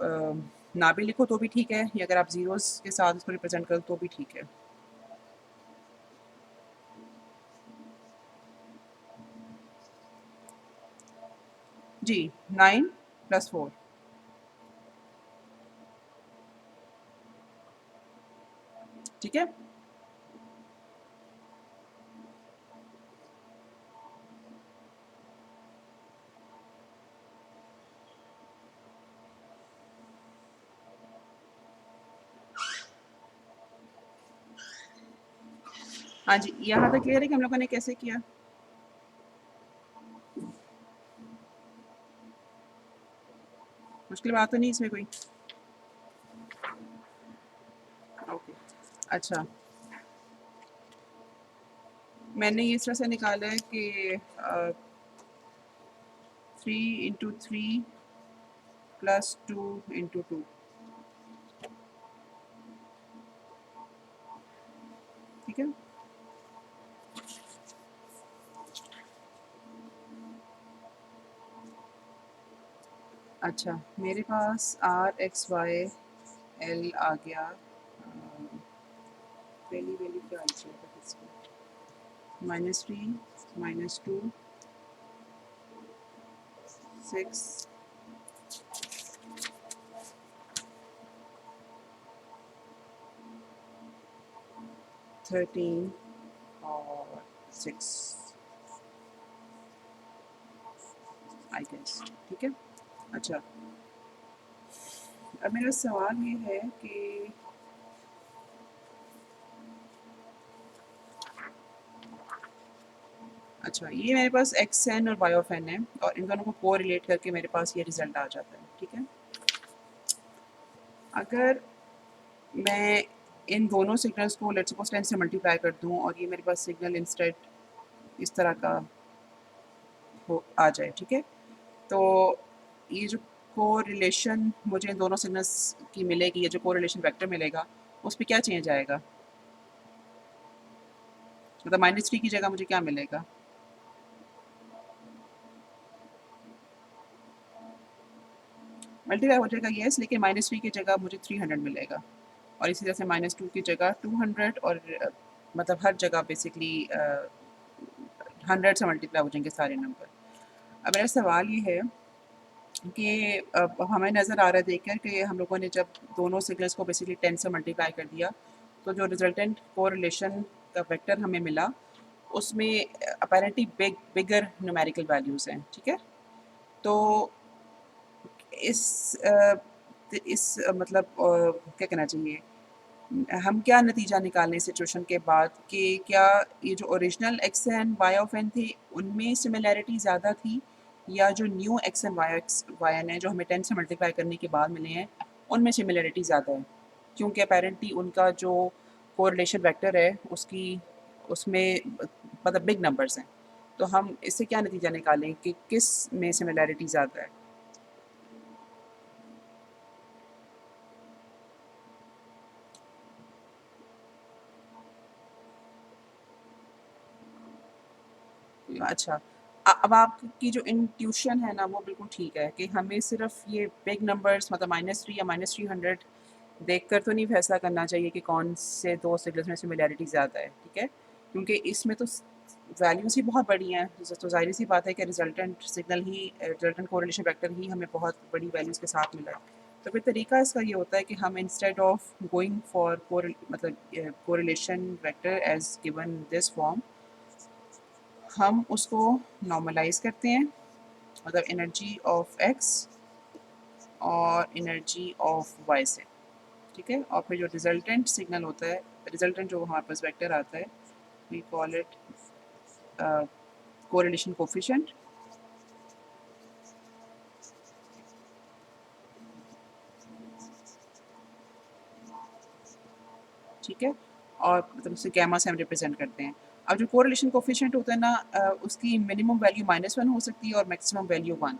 ना भी लिखो तो भी ठीक है, या अगर आप ज़ीरोज़ के साथ उसको रिप्रेजेंट करो तो भी ठीक है। जी, 9 + 4। ठीक है। हाँ जी, यहाँ तक क्लियर है कि हम लोगों ने कैसे किया? मुश्किल बात तो नहीं इसमें कोई? ओके, अच्छा। मैंने ये इस तरह से निकाला है कि 3 × 3 + 2 × 2, ठीक है। अच्छा, मेरे पास rxy l आ गया। पहली वैल्यू क्या आई थी इसकी? -3 -2 6 13 और 6 आई गेस, ठीक है। अच्छा, अब मेरा सवाल ये है कि अच्छा, ये मेरे पास xn और y(n) है और इन दोनों को कोरिलेट करके मेरे पास ये रिज़ल्ट आ जाता है, ठीक है। अगर मैं इन दोनों सिग्नल्स को लेट्स सपोज 10 से मल्टीप्लाई कर दूँ और ये मेरे पास सिग्नल इंस्टेड इस तरह का हो आ जाए, ठीक है। तो ये जो कोरिलेशन मुझे इन दोनों सिग्नल्स की मिलेगी, ये जो कोरिलेशन वेक्टर मिलेगा, उस पे क्या चेंज आएगा? मतलब -3 की जगह मुझे क्या मिलेगा? मल्टीप्लाई हो जाएगा येस, लेकिन -3 की जगह मुझे 300 मिलेगा और इसी तरह से -2 की जगह 200 और मतलब हर जगह बेसिकली 100 से मल्टीप्लाई हो जाएंगे सारे नंबर। अब मेरा सवाल ये है कि हमें नज़र आ रहा है देखकर कि हम लोगों ने जब दोनों सिग्नल्स को बेसिकली 10 से मल्टीप्लाई कर दिया तो जो रिजल्टेंट कोरिलेशन का वेक्टर हमें मिला उसमें अपेरेंटली बिगर न्यूमेरिकल वैल्यूज़ हैं, ठीक है। तो इस मतलब क्या कहना चाहिए, हम क्या नतीजा निकालें सिचुएशन के बाद कि क्या ये जो original x and y of n थे उनमें सिमिलैरिटी ज़्यादा थी या जो new x and y n है जो हमें 10 से मल्टीप्लाई करने के बाद मिले हैं उनमें सिमिलैरिटी ज़्यादा है, क्योंकि अपेरेंटली उनका जो कोरिलेशन वेक्टर है उसकी उसमें मतलब बिग नंबर्स हैं। तो हम इससे क्या नतीजा निकालें कि किस में सिमिलैरिटी ज़्यादा है। अच्छा, अब आपकी जो इंट्यूशन है ना वो बिल्कुल ठीक है कि हमें सिर्फ ये बिग नंबर्स मतलब -3 या -300 देखकर तो नहीं फैसला करना चाहिए कि कौन से दो सिग्नल्स में सिमिलैरिटी ज़्यादा है, ठीक है? क्योंकि इसमें तो वैल्यूज़ ही बहुत बड़ी हैं, तो ज़ाहिर-सी बात है कि रिजल्टेंट कोरिलेशन वेक्टर ही हमें बहुत बड़ी वैल्यूज़ के साथ मिला है। तो फिर तरीका इसका ये होता है कि हम instead of going for correlation vector as given this form, हम उसको नॉर्मलाइज़ करते हैं, मतलब एनर्जी ऑफ एक्स और एनर्जी ऑफ वाई से, ठीक है। और फिर जो रिजल्टेंट सिग्नल होता है, रिजल्टेंट जो हमारे पास वेक्टर आता है, we call it correlation coefficient, ठीक है। और मतलब उसे गैमा से हम रिप्रेजेंट करते हैं। अब जो कोरिलेशन कोफिशिएंट होता है ना, उसकी मिनिमम वैल्यू -1 हो सकती है और मैक्सिमम वैल्यू 1।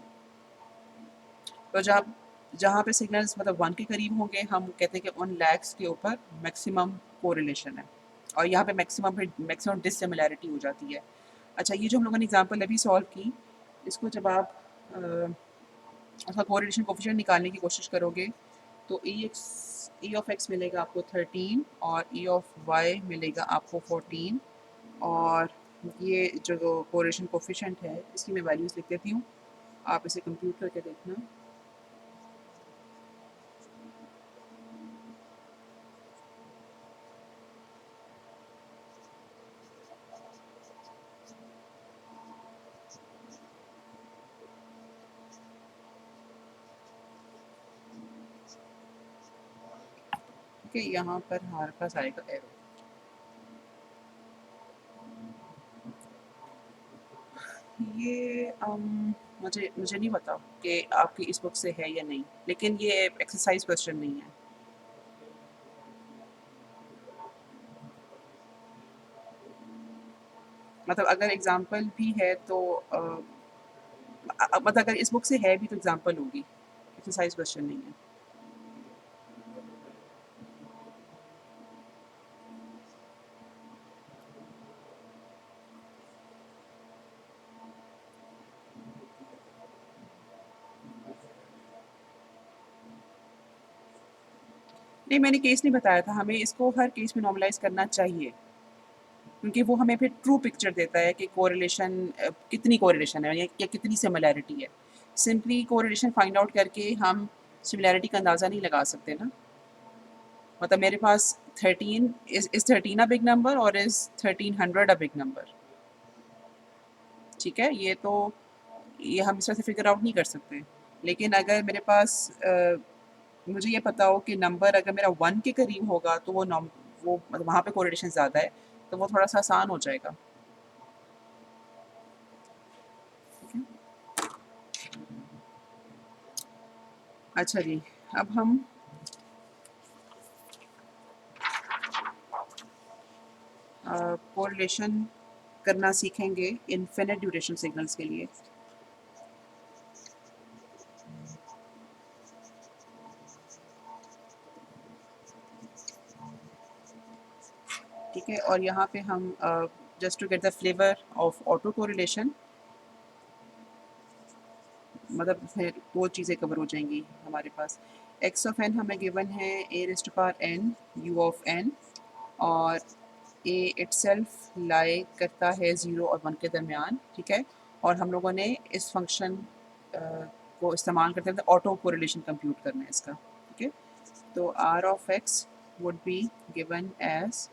तो जब जहाँ पे सिग्नल्स मतलब 1 के करीब होंगे हम कहते हैं कि उन लैग्स के ऊपर मैक्सिमम कोरिलेशन है, और यहाँ पे मैक्सिमम डिसिमिलैरिटी हो जाती है। अच्छा, ये जो हम लोगों ने एग्जांपल अभी सॉल्व की, इसको जब आप उसका कोरिलेशन कोफिशिएंट निकालने की कोशिश करोगे तो ई ऑफ एक्स मिलेगा आपको 13 और ई ऑफ वाई मिलेगा आपको 14। और ये जो कोरिलेशन कोफिशिएंट है इसकी मैं वैल्यूज़ लिख देती हूँ, आप इसे कंप्यूट करके देखना। ठीक है, यहाँ पर हमारे पास आएगा एरो। ये मुझे मुझे नहीं पता कि आपकी इस बुक से है या नहीं, लेकिन ये एक्सरसाइज क्वेश्चन नहीं है। मतलब अगर एग्जांपल भी है तो मतलब अगर इस बुक से है भी तो एग्जांपल होगी, एक्सरसाइज क्वेश्चन नहीं है। नहीं, मैंने केस नहीं बताया था, हमें इसको हर केस में नॉर्मलाइज़ करना चाहिए, क्योंकि वो हमें फिर ट्रू पिक्चर देता है कि कोरिलेशन कितनी कोरिलेशन है या कितनी सिमिलैरिटी है। सिंपली कोरिलेशन फाइंड आउट करके हम सिमिलैरिटी का अंदाज़ा नहीं लगा सकते ना। मतलब मेरे पास 13 इज़ 13 अ बिग नंबर और इज़ 1300 अ बिग नंबर, ठीक है? ये हम इस तरह से फिगर आउट नहीं कर सकते। लेकिन अगर मेरे पास मुझे ये पता हो कि नंबर अगर मेरा 1 के करीब होगा तो वो मतलब वहाँ पे कोरिलेशन ज़्यादा है, तो वो थोड़ा-सा आसान हो जाएगा, ठीक है? अच्छा जी, अब हम कोरिलेशन करना सीखेंगे इनफ़िनिट ड्यूरेशन सिग्नल्स के लिए, ठीक है? और यहाँ पे हम just to get the flavour of autocorrelation, मतलब फिर 2 चीज़ें कवर हो जाएँगी हमारे पास। एक्स ऑफ़ एन हमें गिवन है a raised to power n u of n, और ए इटसेल्फ लाई करता है 0 और 1 के दरमियान, ठीक है? और हम लोगों ने इस फंक्शन को इस्तेमाल करते हैं, ऑटो कोरिलेशन कंप्यूट करना है इसका, ठीक है। तो r of x would be given as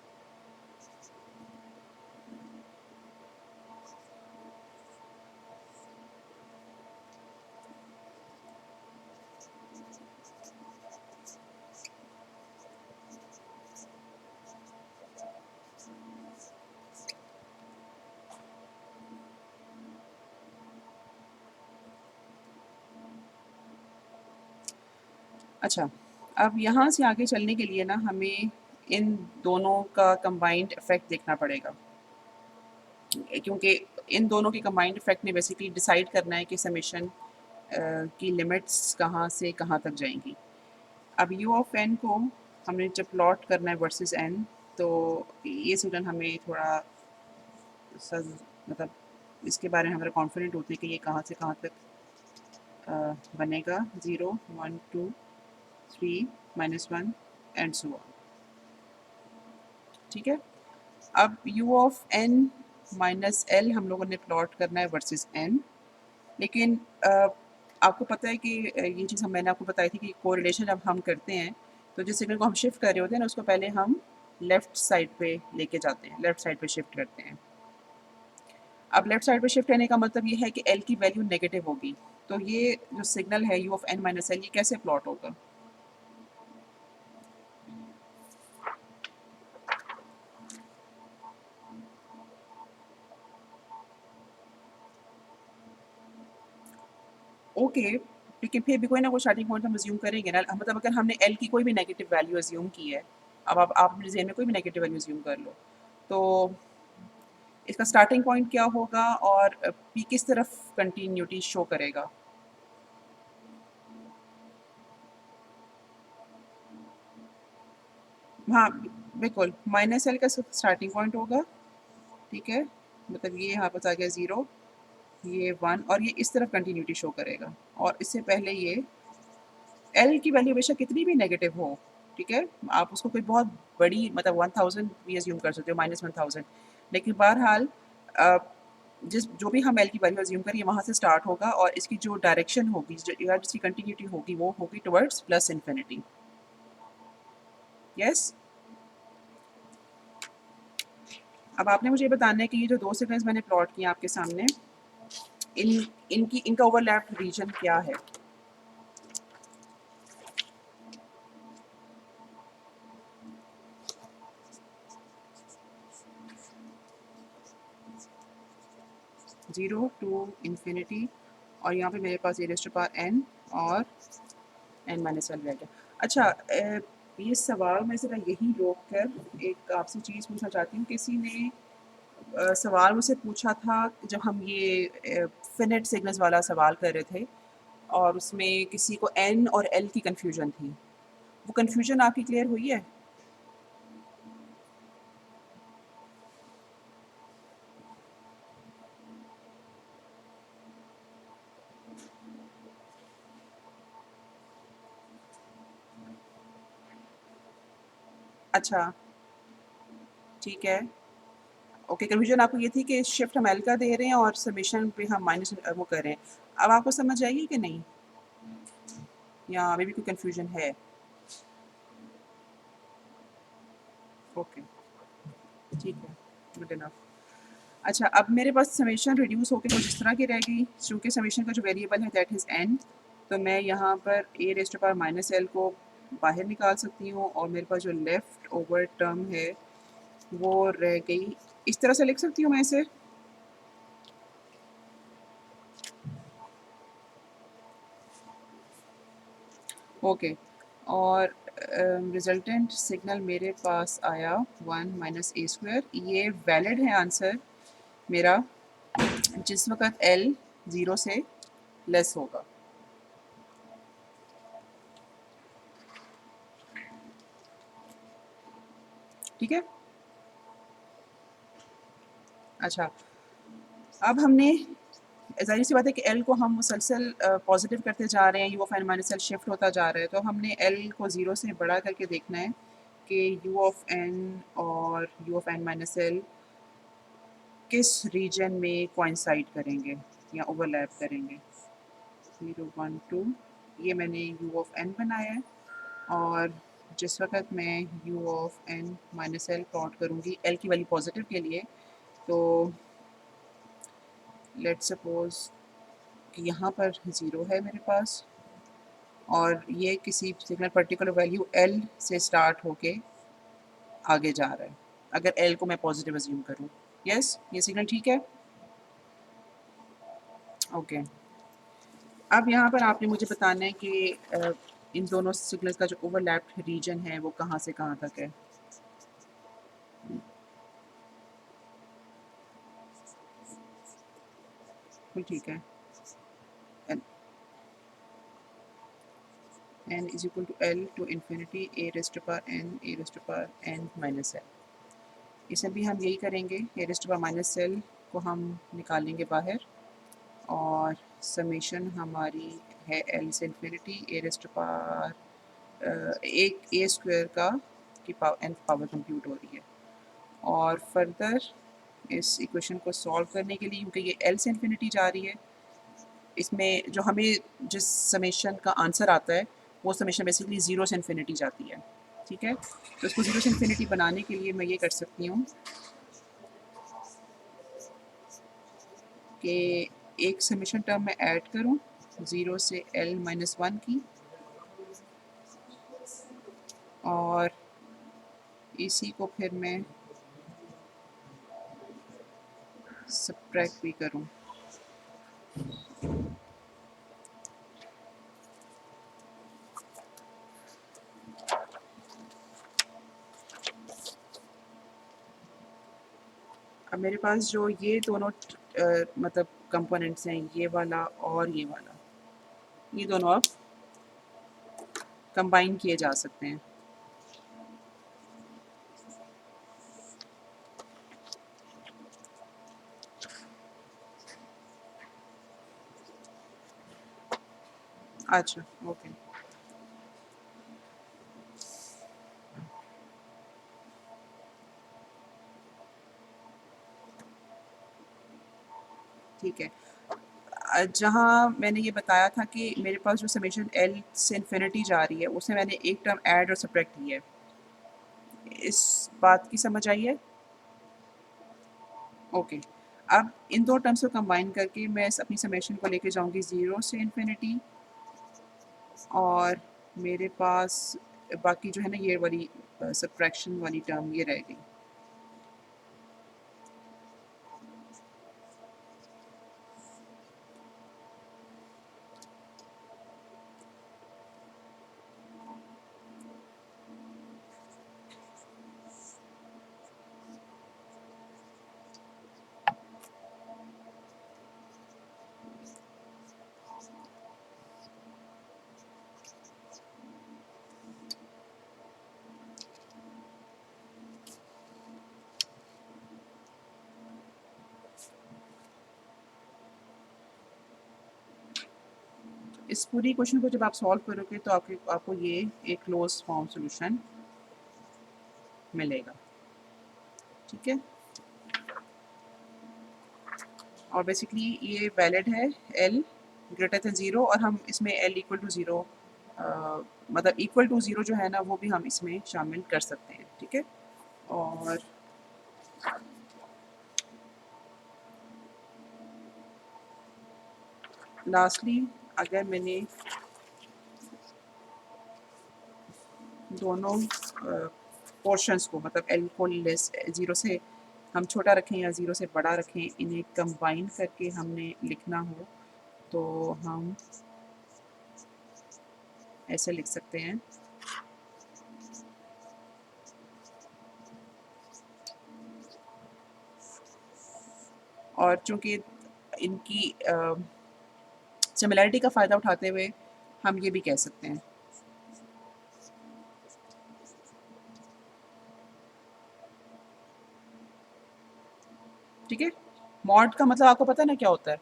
अच्छा, अब यहाँ से आगे चलने के लिए ना हमें इन दोनों का कंबाइंड इफ़ेक्ट देखना पड़ेगा, क्योंकि इन दोनों के कंबाइंड इफ़ेक्ट ने बेसिकली डिसाइड करना है कि समेशन की लिमिट्स कहाँ से कहाँ तक जाएंगी। अब u ऑफ n को हमने जब प्लॉट करना है वर्सेस n, तो ये स्टूडेंट हमें थोड़ा सा मतलब इसके बारे में हमारा कॉन्फिडेंट होते हैं कि ये कहाँ से कहाँ तक बनेगा, 0 1 2 3 -1 एंड सो ऑन, ठीक है। अब u of n minus L हम लोगों ने प्लॉट करना है वर्सेस n, लेकिन आपको पता है कि ये चीज़ मैंने आपको बताई थी कि कोरिलेशन जब हम करते हैं तो जिस सिग्नल को हम शिफ्ट कर रहे होते हैं ना, उसको पहले हम लेफ़्ट साइड पे लेके जाते हैं, लेफ़्ट साइड पे शिफ्ट करते हैं। अब लेफ़्ट साइड पे शिफ्ट करने का मतलब ये है कि एल की वैल्यू नेगेटिव होगी, तो ये जो सिग्नल है u of n minus L, ये कैसे प्लॉट होगा? ओके, लेकिन फिर भी कोई ना कोई स्टार्टिंग पॉइंट हम अज़्यूम करेंगे ना, मतलब अगर हमने एल की कोई भी नेगेटिव वैल्यू अज़्यूम की है, अब आप अपने ज़हन में कोई भी नेगेटिव वैल्यू अज़्यूम कर लो, तो इसका स्टार्टिंग पॉइंट क्या होगा और पी किस तरफ कंटिन्यूटी शो करेगा? हाँ, बिल्कुल, माइनस एल का स्टार्टिंग पॉइंट होगा, ठीक है? मतलब ये यहाँ पास आ गया 0, ये 1 और ये इस तरफ कंटिन्यूटी शो करेगा, और इससे पहले ये एल की वैल्यू बेशक कितनी भी नेगेटिव हो, ठीक है? आप उसको कोई बहुत बड़ी मतलब 1000 भी अज़्यूम कर सकते हो, -1000, लेकिन बहरहाल अ, जो भी हम एल की वैल्यू अज़्यूम करें, ये वहाँ से स्टार्ट होगा और इसकी जो डायरेक्शन होगी, जो या जिसकी कंटिन्यूटी होगी, वो होगी टुवर्ड्स प्लस इन्फिनिटी। यस? अब आपने मुझे ये बताना है कि ये जो 2 सिग्नल्स मैंने प्लॉट किए आपके सामने, इनका ओवरलैप रीजन क्या है? 0 टू इन्फिनिटी, और यहाँ पे मेरे पास ए रेज़ टू पावर n और n माइनस एल रह गया। अच्छा, ये सवाल मैं ज़रा यहीं रोक कर एक आपसे चीज़ पूछना चाहती हूँ। किसी ने सवाल मुझसे पूछा था जब हम ये फिनिट सिग्नल्स वाला सवाल कर रहे थे, और उसमें किसी को n और l की कन्फ्यूजन थी। वो कन्फ्यूजन आपकी क्लियर हुई है? अच्छा, ठीक है। ओके, कन्फ्यूजन आपको ये थी कि शिफ्ट हम एल का दे रहे हैं और समेशन पे हम माइनस वो कर रहे हैं। अब आपको समझ आई कि नहीं? या अभी भी कोई कन्फ्यूजन है? ओके, ठीक है, गुड इनफ। अच्छा, अब मेरे पास समेशन रिड्यूस होकर कुछ इस तरह की रह गई, चूँकि समेशन का जो वेरिएबल है दैट इज़ n, तो मैं यहाँ पर a raise to power minus l को बाहर निकाल सकती हूँ, और मेरे पास जो लेफ़्ट ओवर टर्म है वो रह गई, इस तरह से लिख सकती हूँ मैं इसे? ओके, और रिजल्टेंट सिग्नल मेरे पास आया 1 माइनस ए स्क्वायर। ये वैलिड है आंसर मेरा जिस वक़्त एल 0 से लेस होगा, ठीक है? अच्छा, अब हमने ज़ाहिर-सी बात है कि एल को हम मुसलसल पॉज़िटिव करते जा रहे हैं, u of n minus l shift होता जा रहा है, तो हमने एल को 0 से बड़ा करके देखना है कि यू ऑफ़ एन और u of n minus l किस रीजन में कोइंसाइड करेंगे या ओवरलैप करेंगे। 0 1 2, ये मैंने u ऑफ n बनाया है। और जिस वक्त मैं u of n minus L plot करूँगी l की वैल्यू पॉजिटिव के लिए, तो लेट्स सपोज कि यहाँ पर 0 है मेरे पास, और ये किसी सिग्नल पर्टिकुलर वैल्यू l से स्टार्ट होके आगे जा रहा है, अगर l को मैं पॉजिटिव अज्यूम करूँ। यस, ये सिग्नल ठीक है। ओके, अब यहाँ पर आपने मुझे बताना है कि इन दोनों सिग्नल्स का जो ओवरलैप्ड रीजन है वो कहाँ से कहाँ तक है। ठीक है, n is equal to l to infinity a raise to power n a raise to power n minus l। इसमें भी हम यही करेंगे, a raise to power minus l को हम निकालेंगे बाहर, और समेशन हमारी है l से infinity a raise to power एक a स्क्वायर का की पावर n पावर कंप्यूट हो रही है। और फर्दर इस इक्वेशन को सॉल्व करने के लिए, क्योंकि ये l से इन्फिनिटी जा रही है, इसमें जो हमें जिस समेशन का आंसर आता है वो समेशन बेसिकली 0 से इन्फिनिटी जाती है। ठीक है, तो इसको 0 से इन्फिनिटी बनाने के लिए मैं ये कर सकती हूँ कि एक समेशन टर्म मैं ऐड करूँ 0 से l माइनस 1 की, और इसी को फिर मैं सब्ट्रैक्ट भी करूँ। अब मेरे पास जो ये दोनों मतलब कंपोनेंट्स हैं, ये वाला और ये वाला, ये दोनों अब कंबाइन किए जा सकते हैं। अच्छा, ओके, ठीक है। जहाँ मैंने ये बताया था कि मेरे पास जो समेशन l से इन्फिनिटी जा रही है, उसमें मैंने एक टर्म ऐड और सब्ट्रैक्ट की है। इस बात की समझ आई है? ओके, अब इन दो टर्म्स को कंबाइन करके मैं अपनी समेशन को लेके जाऊंगी 0 से इन्फिनिटी, और मेरे पास बाकी जो है ना ये वाली सब्ट्रैक्शन वाली टर्म ये रह गई। इस पूरी क्वेश्चन को जब आप सॉल्व करोगे तो आपको ये एक क्लोज फॉर्म सॉल्यूशन मिलेगा। ठीक है, और बेसिकली ये वैलिड है l ग्रेटर दैन 0, और हम इसमें l इक्वल टू 0 मतलब इक्वल टू 0 जो है ना वो भी हम इसमें शामिल कर सकते हैं। ठीक है, और लास्टली अगर मैंने दोनों पोर्शंस को, मतलब l को लेस 0 से हम छोटा रखें या 0 से बड़ा रखें, इन्हें कंबाइन करके हमने लिखना हो तो हम ऐसे लिख सकते हैं। और चूंकि इनकी सिमिलैरिटी का फ़ायदा उठाते हुए हम ये भी कह सकते हैं। ठीक है, मॉड का मतलब आपको पता है ना क्या होता है?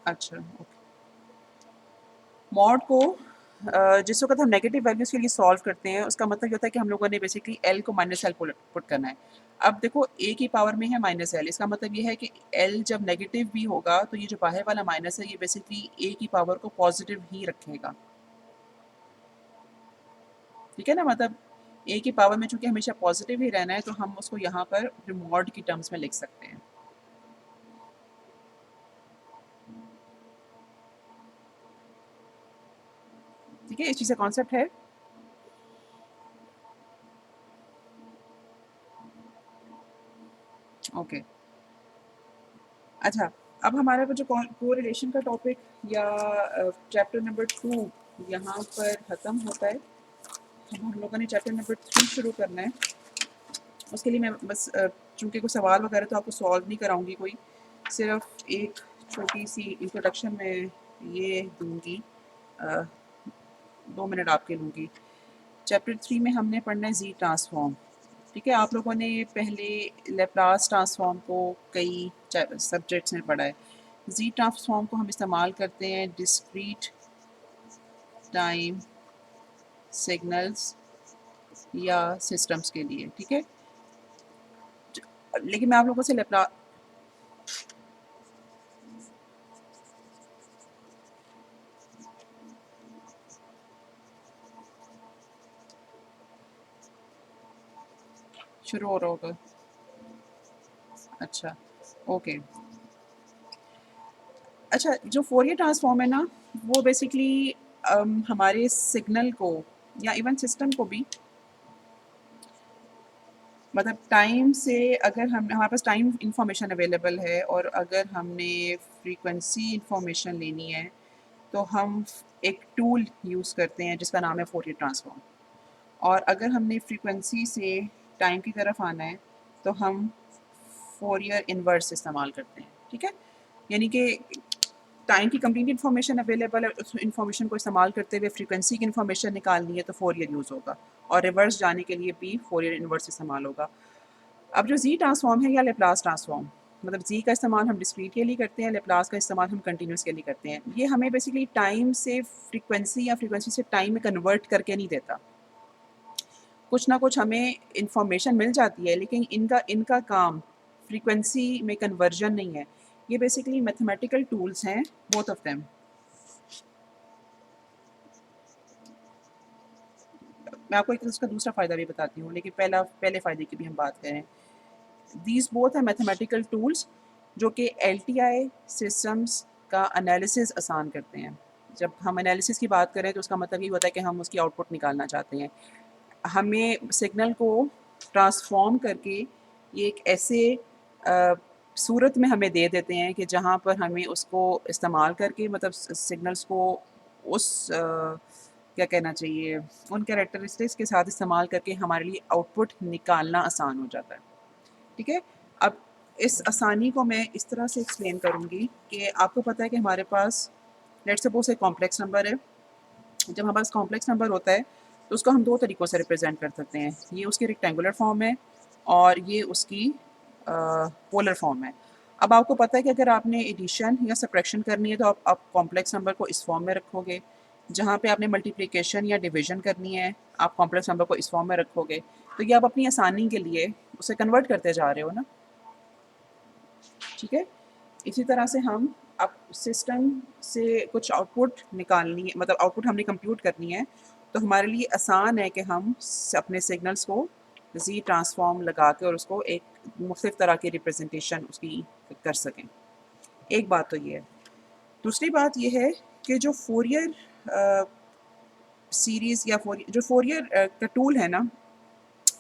अच्छा, ओके। मॉड को जिस वक़्त हम नेगेटिव वैल्यूज़ के लिए सॉल्व करते हैं, उसका मतलब ये होता है कि हम लोगों ने बेसिकली एल को माइनस एल पुट करना है। अब देखो ए की पावर में है माइनस एल, इसका मतलब ये है कि एल जब नेगेटिव भी होगा तो ये जो बाहर वाला माइनस है ये बेसिकली ए की पावर को पॉजिटिव ही रखेगा। ठीक है ना? मतलब ए की पावर में चूँकि हमेशा पॉजिटिव ही रहना है तो हम उसको यहाँ पर मॉड की टर्म्स में लिख सकते हैं। ठीक है? इस चीज़ का कॉन्सेप्ट है। ओके। अच्छा, अब हमारा वो जो कोरिलेशन का टॉपिक या चैप्टर नंबर 2 यहाँ पर ख़त्म होता है। अब हम लोगों ने चैप्टर नंबर 3 शुरू करना है। उसके लिए मैं बस चूँकि कोई सवाल वगैरह तो आपको सॉल्व नहीं कराऊँगी कोई, सिर्फ़ एक छोटी-सी इंट्रोडक्शन मैं ये दूँगी, 2 मिनट आपके लूँगी। चैप्टर 3 में हमने पढ़ना है ज़ी ट्रांसफ़ॉर्म। ठीक है? आप लोगों ने पहले लैप्लास ट्रांसफ़ॉर्म को कई सब्जेक्ट्स में पढ़ा है। ज़ी ट्रांसफ़ॉर्म को हम इस्तेमाल करते हैं डिस्क्रीट टाइम सिग्नल्स या सिस्टम्स के लिए, ठीक है? लेकिन मैं आप लोगों से लैप्ला शुरू हो रहा होगा। अच्छा, ओके। अच्छा, जो फोरियर ट्रांसफ़ॉर्म है ना, वो बेसिकली हमारे सिग्नल को या इवन सिस्टम को भी, मतलब टाइम से अगर हम हमारे पास टाइम इंफॉर्मेशन अवेलेबल है और अगर हमने फ्रीक्वेंसी इंफॉर्मेशन लेनी है, तो हम एक टूल यूज़ करते हैं जिसका नाम है फोरियर ट्रांसफ़ॉर्म। और अगर हमने फ्रीक्वेंसी से टाइम की तरफ आना है, तो हम फोरियर इन्वर्स इस्तेमाल करते हैं, ठीक है? यानी कि टाइम की कंप्लीट इन्फॉर्मेशन अवेलेबल है, उस इन्फॉर्मेशन को इस्तेमाल करते हुए फ्रीक्वेंसी की इन्फॉर्मेशन निकालनी है तो फोरियर यूज़ होगा, और रिवर्स जाने के लिए भी फोरियर इन्वर्स इस्तेमाल होगा। अब जो ज़ी ट्रांसफ़ॉर्म है या लैप्लास ट्रांसफ़ॉर्म, मतलब ज़ी का इस्तेमाल हम डिस्क्रीट के लिए करते हैं, लैप्लास का इस्तेमाल हम कंटीन्यूअस के लिए करते हैं। ये हमें बेसिकली टाइम से फ्रीक्वेंसी या फ्रीक्वेंसी से टाइम में कन्वर्ट करके नहीं देता। कुछ ना कुछ हमें इन्फॉर्मेशन मिल जाती है, लेकिन इनका इनका काम फ्रीक्वेंसी में कन्वर्जन नहीं है। ये बेसिकली मैथमेटिकल टूल्स हैं, बोथ ऑफ देम। मैं आपको एक उसका दूसरा फ़ायदा भी बताती हूँ, लेकिन पहले फ़ायदे की भी हम बात करें। These both are mathematical tools जो कि एलटीआई सिस्टम्स का एनालिसिस आसान करते हैं। जब हम एनालिसिस की बात करें तो उसका मतलब ये होता है कि हम उसकी आउटपुट निकालना चाहते हैं। हमें सिग्नल को ट्रांसफ़ॉर्म करके ये एक ऐसे सूरत में हमें दे देते हैं कि जहाँ पर हमें उसको इस्तेमाल करके, मतलब सिग्नल्स को उस क्या कहना चाहिए, उन कैरेक्टरिस्टिक्स के साथ इस्तेमाल करके हमारे लिए आउटपुट निकालना आसान हो जाता है। ठीक है? अब इस आसानी को मैं इस तरह से एक्सप्लेन करूँगी कि आपको पता है कि हमारे पास लेट्स सपोज़ एक कॉम्प्लेक्स नंबर है। जब हमारे पास कॉम्प्लेक्स नंबर होता है तो उसको हम 2 तरीक़ों से रिप्रेज़ेंट कर सकते हैं। ये उसकी रेक्टेंगुलर फ़ॉर्म है और ये उसकी पोलर फ़ॉर्म है। अब आपको पता है कि अगर आपने एडिशन या सब्ट्रैक्शन करनी है तो आप कॉम्प्लेक्स नंबर को इस फ़ॉर्म में रखोगे। जहाँ पे आपने मल्टीप्लिकेशन या डिवीज़न करनी है, आप कॉम्प्लेक्स नंबर को इस फ़ॉर्म में रखोगे। तो ये आप अपनी आसानी के लिए उसे कन्वर्ट करते जा रहे हो ना, ठीक है? इसी तरह से हम अब सिस्टम से कुछ आउटपुट निकालनी है, मतलब आउटपुट हमने कंप्यूट करनी है, तो हमारे लिए आसान है कि हम अपने सिग्नल्स को ज़ी ट्रांसफॉर्म लगा के और उसको एक मुख्तलिफ तरह की रिप्रेजेंटेशन उसकी कर सकें। एक बात तो ये है। दूसरी बात ये है कि जो फोरियर सीरीज़ या जो फोरियर का टूल है ना,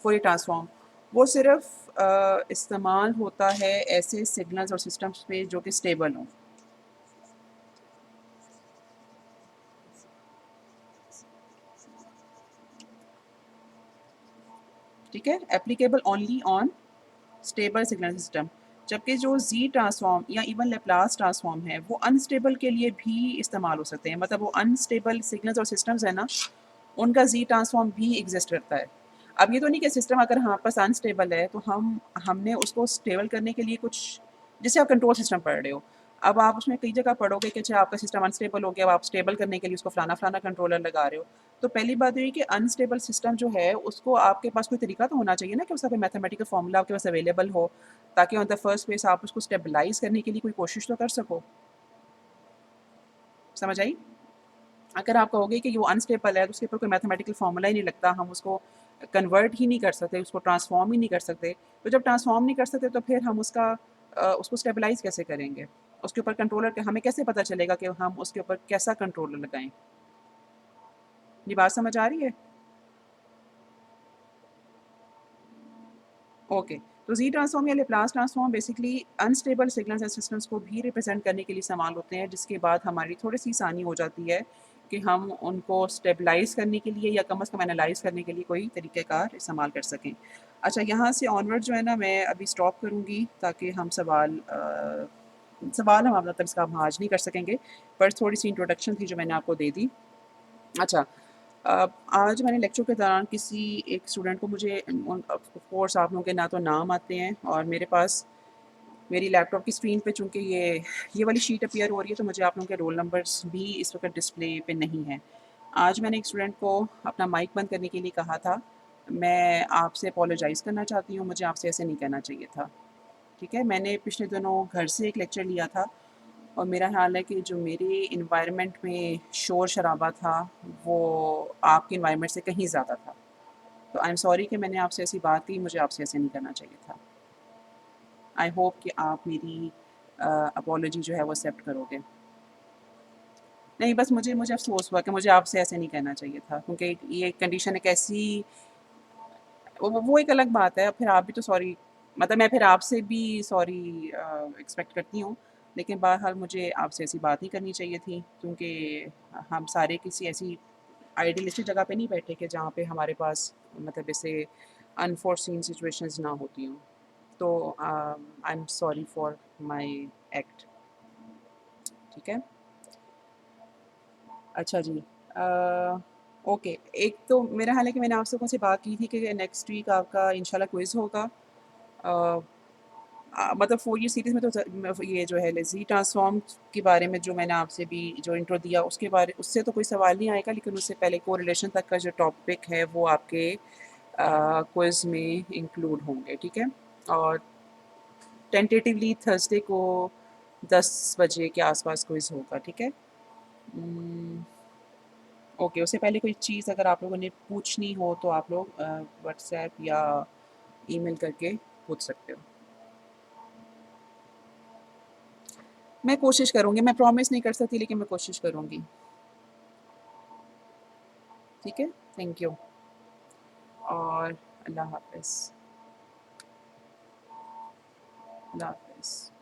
फोरियर ट्रांसफॉर्म, वो सिर्फ इस्तेमाल होता है ऐसे सिग्नल्स और सिस्टम्स पे जो कि स्टेबल हों। ठीक है? Applicable only on stable signal system. जबकि जो ज़ी ट्रांसफॉर्म या इवन लैप्लास ट्रांसफॉर्म है, वो अनस्टेबल के लिए भी इस्तेमाल हो सकते हैं। मतलब वो अनस्टेबल सिग्नल्स और सिस्टम्स हैं ना, उनका ज़ी ट्रांसफॉर्म भी एग्जिस्ट करता है। अब ये तो नहीं कि सिस्टम अगर हमारे पास अनस्टेबल है तो हमने उसको स्टेबल करने के लिए कुछ, जैसे आप कंट्रोल सिस्टम पढ़ रहे हो, अब आप उसमें कई जगह पढ़ोगे कि अच्छा आपका सिस्टम अनस्टेबल हो गया, अब आप स्टेबल करने के लिए उसको फलाना-फलाना कंट्रोलर लगा रहे हो। तो पहली बात तो ये कि अनस्टेबल सिस्टम जो है उसको आपके पास कोई तरीका तो होना चाहिए ना कि उसका कोई मैथमेटिकल फ़ॉर्मूला आपके पास अवेलेबल हो, ताकि ऑन द फर्स्ट प्लेस आप उसको स्टेबलाइज़ करने के लिए कोई कोशिश तो कर सको। समझ आई? अगर आप कहोगे कि वो अनस्टेबल है तो उसके ऊपर कोई मैथमेटिकल फ़ॉर्मूला ही नहीं लगता, हम उसको कन्वर्ट ही नहीं कर सकते, उसको ट्रांसफ़ॉर्म ही नहीं कर सकते। तो जब ट्रांसफ़ॉर्म नहीं कर सकते तो फिर हम उसको स्टेबलाइज़ कैसे करेंगे? उसके ऊपर कंट्रोलर के हमें कैसे पता चलेगा कि हम उसके ऊपर कैसा कंट्रोलर लगाएँ? ये बात समझ आ रही है? ओके। तो ज़ी ट्रांसफ़ॉर्म या Laplace transform basically unstable signals and systems को भी रिप्रेज़ेंट करने के लिए इस्तेमाल होते हैं, जिसके बाद हमारी थोड़ी-सी आसानी हो जाती है कि हम उनको स्टेबलाइज़ करने के लिए या कम से कम एनालाइज़ करने के लिए कोई तरीक़ेकार इस्तेमाल कर सकें। अच्छा, यहाँ से ऑनवर्ड जो है ना मैं अभी स्टॉप करूँगी ताकि हम सवाल हम मतलब इसका हम आज नहीं कर सकेंगे, पर थोड़ी-सी इंट्रोडक्शन थी जो मैंने आपको दे दी। अच्छा, आज मैंने लेक्चर के दौरान किसी एक स्टूडेंट को मुझे ऑफ कोर्स आप लोगों के ना तो नाम आते हैं और मेरे पास मेरी लैपटॉप की स्क्रीन पे चूँकि ये वाली शीट अपीयर हो रही है तो मुझे आप लोगों के रोल नंबर्स भी इस वक़्त डिस्प्ले पे नहीं हैं। आज मैंने एक स्टूडेंट को अपना माइक बंद करने के लिए कहा था। मैं आपसे अपोलोजाइज़ करना चाहती हूँ, मुझे आपसे ऐसे नहीं कहना चाहिए था। ठीक है? मैंने पिछले दिनों घर से एक लेक्चर लिया था और मेरा ख़्याल है कि जो मेरे एनवायरनमेंट में शोर-शराबा था, वो आपके एनवायरनमेंट से कहीं ज़्यादा था। तो आई एम सॉरी कि मैंने आपसे ऐसी बात की, मुझे आपसे ऐसे नहीं करना चाहिए था। आई होप कि आप मेरी अपॉलॉजी जो है वो एक्सेप्ट करोगे। नहीं, बस मुझे मुझे अफ़सोस हुआ कि मुझे आपसे ऐसे नहीं कहना चाहिए था क्योंकि ये कंडीशन एक ऐसी वो एक अलग बात है, फिर आप भी तो सॉरी मतलब मैं फिर आपसे भी सॉरी एक्सपेक्ट करती हूँ, लेकिन बहरहाल मुझे आपसे ऐसी बात नहीं करनी चाहिए थी क्योंकि हम सारे किसी ऐसी आइडियलिस्टिक जगह पे नहीं बैठे कि जहाँ पे हमारे पास मतलब ऐसे अनफोर्सीन सिचुएशंस ना होती हों। तो I am sorry for my act. ठीक है? अच्छा जी। ओके, एक तो मेरा हाल है कि मैंने आपसे कौन सी बात की थी कि नेक्स्ट वीक आपका इंशाल्लाह क्विज़ होगा। अ मतलब 4 ईयर सीरीज़ में तो ये जो है लेज़ी ट्रांसफ़ॉर्म के बारे में जो मैंने आपसे भी जो इंट्रो दिया उससे तो कोई सवाल नहीं आएगा, लेकिन उससे पहले कोरिलेशन तक का जो टॉपिक है वो आपके क्विज़ में इंक्लूड होंगे, ठीक है? और टेंटेटिवली थर्सडे को 10 बजे के आस-पास क्विज़ होगा, ठीक है? उम, ओके, उससे पहले कोई चीज़ अगर आप लोगों ने पूछनी हो तो आप लोग व्हाट्सएप या ईमेल करके पूछ सकते हो। मैं कोशिश करूँगी, मैं प्रॉमिस नहीं कर सकती लेकिन मैं कोशिश करूँगी। ठीक है? थैंक यू और अल्लाह हाफ़िज़। अल्लाह हाफ़िज़।